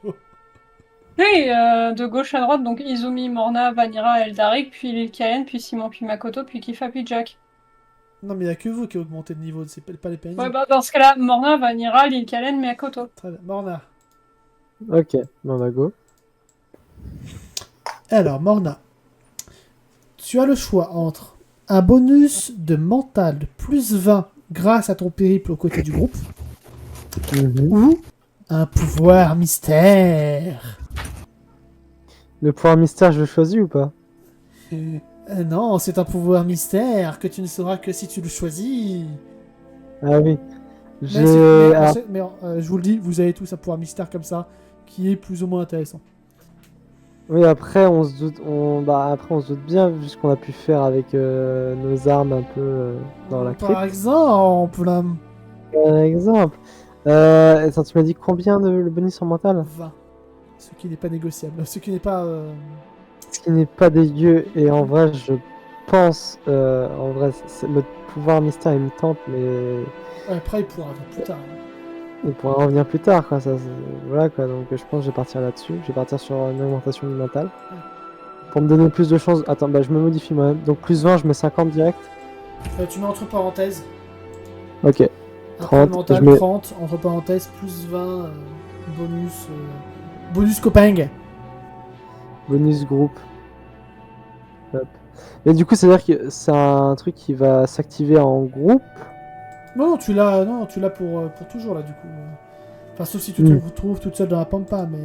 Oui, de gauche à droite, donc Izumi, Morna, Vanira, Eldarig, puis Lil Kaen, puis Simon, puis Makoto, puis Kifa, puis Jack. Non, mais il n'y a que vous qui augmentez de niveau, c'est pas les PNJ. Ouais, bah dans ce cas-là, Morna, Vanira, Lil Kaen, Makoto. Très bien. Morna. Ok, bon bah go. Alors, Morna. Tu as le choix entre un bonus de mental de plus 20 grâce à ton périple aux côtés du groupe ou un pouvoir mystère. Le pouvoir mystère, je le choisis ou pas? Non, c'est un pouvoir mystère que tu ne sauras que si tu le choisis. Ah oui. Mais, Alors, je vous le dis, vous avez tous un pouvoir mystère comme ça qui est plus ou moins intéressant. oui, après on se doute, après on se doute bien vu ce qu'on a pu faire avec nos armes un peu dans la crypte. Par exemple, Par exemple. Attends, tu m'as dit combien de le bonus en mental? 20. Ce qui n'est pas négociable. Ce qui n'est pas... Ce qui n'est pas dégueu et en vrai je pense, le pouvoir mystère il me tente mais Après, il pourra revenir plus tard. il pourra revenir plus tard quoi. Voilà quoi, donc je pense que je vais partir là-dessus. Je vais partir sur une augmentation du mental. Pour me donner plus de chances. Attends, je me modifie moi-même. Donc plus 20, je mets 50 direct. Tu mets entre parenthèses. Ok. Après, 30, mental, je mets- 30, entre parenthèses, plus 20, bonus... bonus copain. Bonus groupe. Hop. Et du coup, c'est-à-dire que c'est un truc qui va s'activer en groupe. Non, tu l'as pour toujours, là, du coup. Enfin, sauf si tu te retrouves toute seule dans la pampa, mais...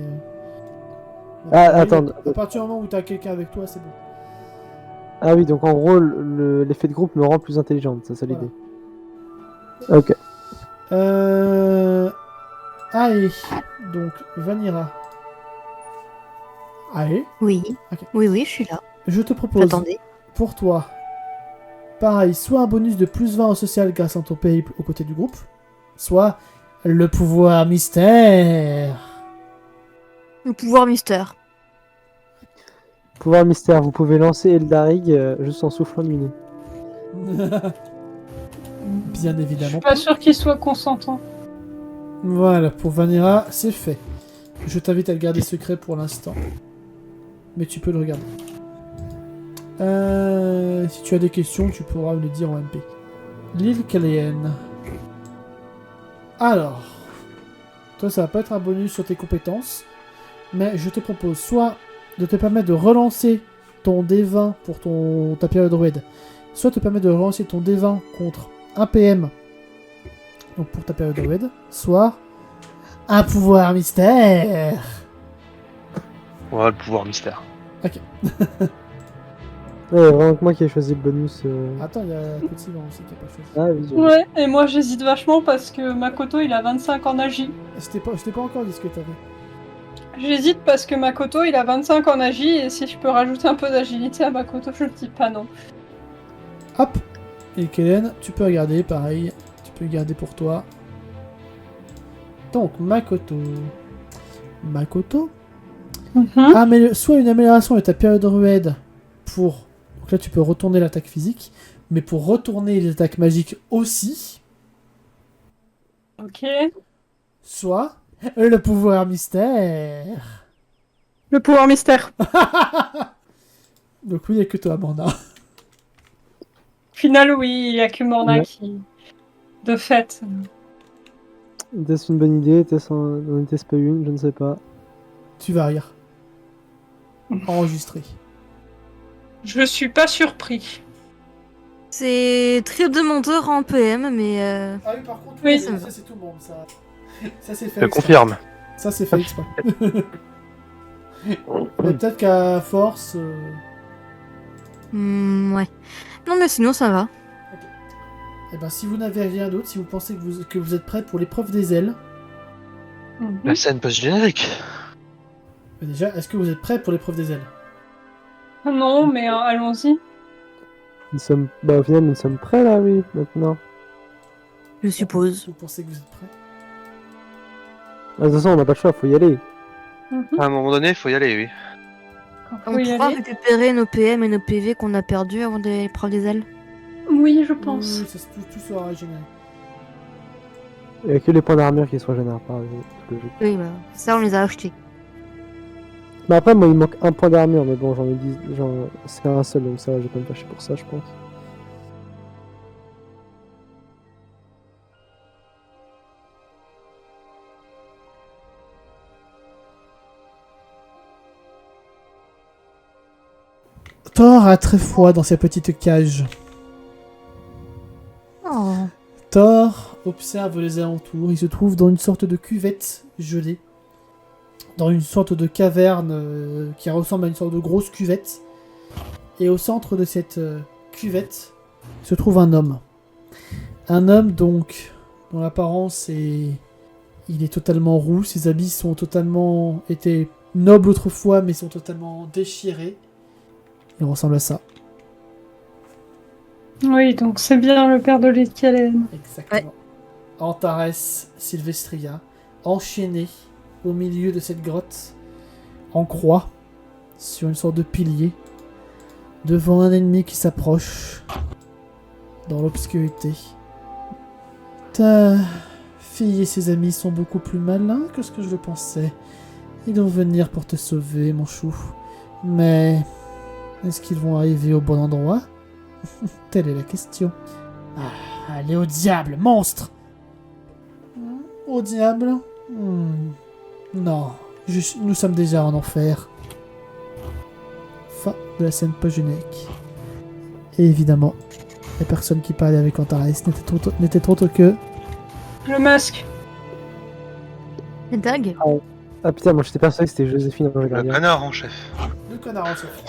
Attends. À partir du moment où t'as quelqu'un avec toi, c'est bon. Ah oui, donc en gros, l'effet de groupe me rend plus intelligente, c'est ça l'idée. Voilà. Ok. Allez, donc, Vanira. Allez, Oui. Ok. Oui, je suis là. je te propose, J'attendais. pour toi, pareil, soit un bonus de plus 20 au social grâce à ton périple aux côtés du groupe, soit le pouvoir mystère. Le pouvoir mystère. Pouvoir mystère, vous pouvez lancer Eldarig juste en soufflant du nez. Bien Je évidemment. suis pas sûr qu'il soit consentant. Voilà, pour Vanera, c'est fait. Je t'invite à le garder secret pour l'instant. Mais tu peux le regarder. Si tu as des questions, tu pourras me le dire en MP. L'île Caléenne. Alors, toi, ça va pas être un bonus sur tes compétences, mais je te propose soit de te permettre de relancer ton D20 pour ta période red, soit te permettre de relancer ton D20 contre un PM, donc pour ta période red, soit un pouvoir mystère. Voilà le pouvoir mystère. Ouais, vraiment que moi qui ai choisi le bonus. Attends, il y a Petit Vent aussi qui a pas choisi. Ah oui, j'ai- Ouais, et moi j'hésite vachement parce que Makoto il a 25 en agi. Je t'ai pas encore dit ce que t'avais. J'hésite parce que Makoto il a 25 en agi et si je peux rajouter un peu d'agilité à Makoto, je ne dis pas non. Hop. Et Kellen, tu peux regarder, pareil. Tu peux garder pour toi. Donc, Makoto. Makoto. Soit une amélioration de ta période ruède pour... Donc là, tu peux retourner l'attaque physique. Mais pour retourner les attaques magiques aussi. Ok. Soit le pouvoir mystère. Le pouvoir mystère. Donc oui, il n'y a que toi, Amanda. Au final, oui, il y a que Morna Ouais. qui... De fait. Était-ce une bonne idée? N'en était-ce pas une? Je ne sais pas. Tu vas rire. Enregistré. Je suis pas surpris. C'est très demandeur en PM, mais Ah oui, par contre, Oui, ça va. c'est tout le monde. Ça c'est fait Je exprès. confirme. Ça, c'est fait exprès. Mais peut-être qu'à force... ouais. Non, mais sinon ça va. Eh ben, si vous n'avez rien d'autre, si vous pensez que vous êtes prêts pour l'épreuve des ailes, La scène post-générique. déjà, est-ce que vous êtes prêts pour l'épreuve des ailes? Non, mais allons-y. Nous sommes... Bah au final nous sommes prêts là, oui, maintenant. Je suppose. Vous pensez que vous êtes prêts? Ah, de toute façon on n'a pas le choix, faut y aller. À un moment donné, il faut y aller, oui. On Faut y pourra aller. récupérer nos PM et nos PV qu'on a perdus avant l'épreuve des ailes. Oui, je pense. Oui, tout sera régénéré. Il n'y a que les points d'armure qui se régénèrent pas, c'est logique. Oui, bah, ça on les a achetés. Mais après moi il me manque un point d'armure, mais bon j'en ai 10, c'est un seul donc ça va, je vais pas me fâcher pour ça je pense. Thor a très froid dans sa petite cage. Oh. Thor observe les alentours. Il se trouve dans une sorte de cuvette gelée. Dans une sorte de caverne qui ressemble à une sorte de grosse cuvette. Et au centre de cette cuvette se trouve un homme. Un homme donc dont l'apparence est... Il est totalement roux. Ses habits sont totalement... étaient nobles autrefois mais sont totalement déchirés. Il ressemble à ça. Oui, donc c'est bien le père de Lycalen. Exactement. Antares Sylvestria, enchaîné au milieu de cette grotte, en croix, sur une sorte de pilier, devant un ennemi qui s'approche, dans l'obscurité. Ta fille et ses amis sont beaucoup plus malins que ce que je le pensais. Ils vont venir pour te sauver, mon chou. Mais est-ce qu'ils vont arriver au bon endroit? Telle est la question. Ah, allez au diable, monstre! Au diable? Non, nous sommes déjà en enfer. Fin de la scène post-générique. Et évidemment, la personne qui parlait avec Antares n'était autre que... Le masque. C'est dingue. Ah putain, moi j'étais persuadé que c'était Joséphine dans le Le gardien. connard en chef. le connard en chef.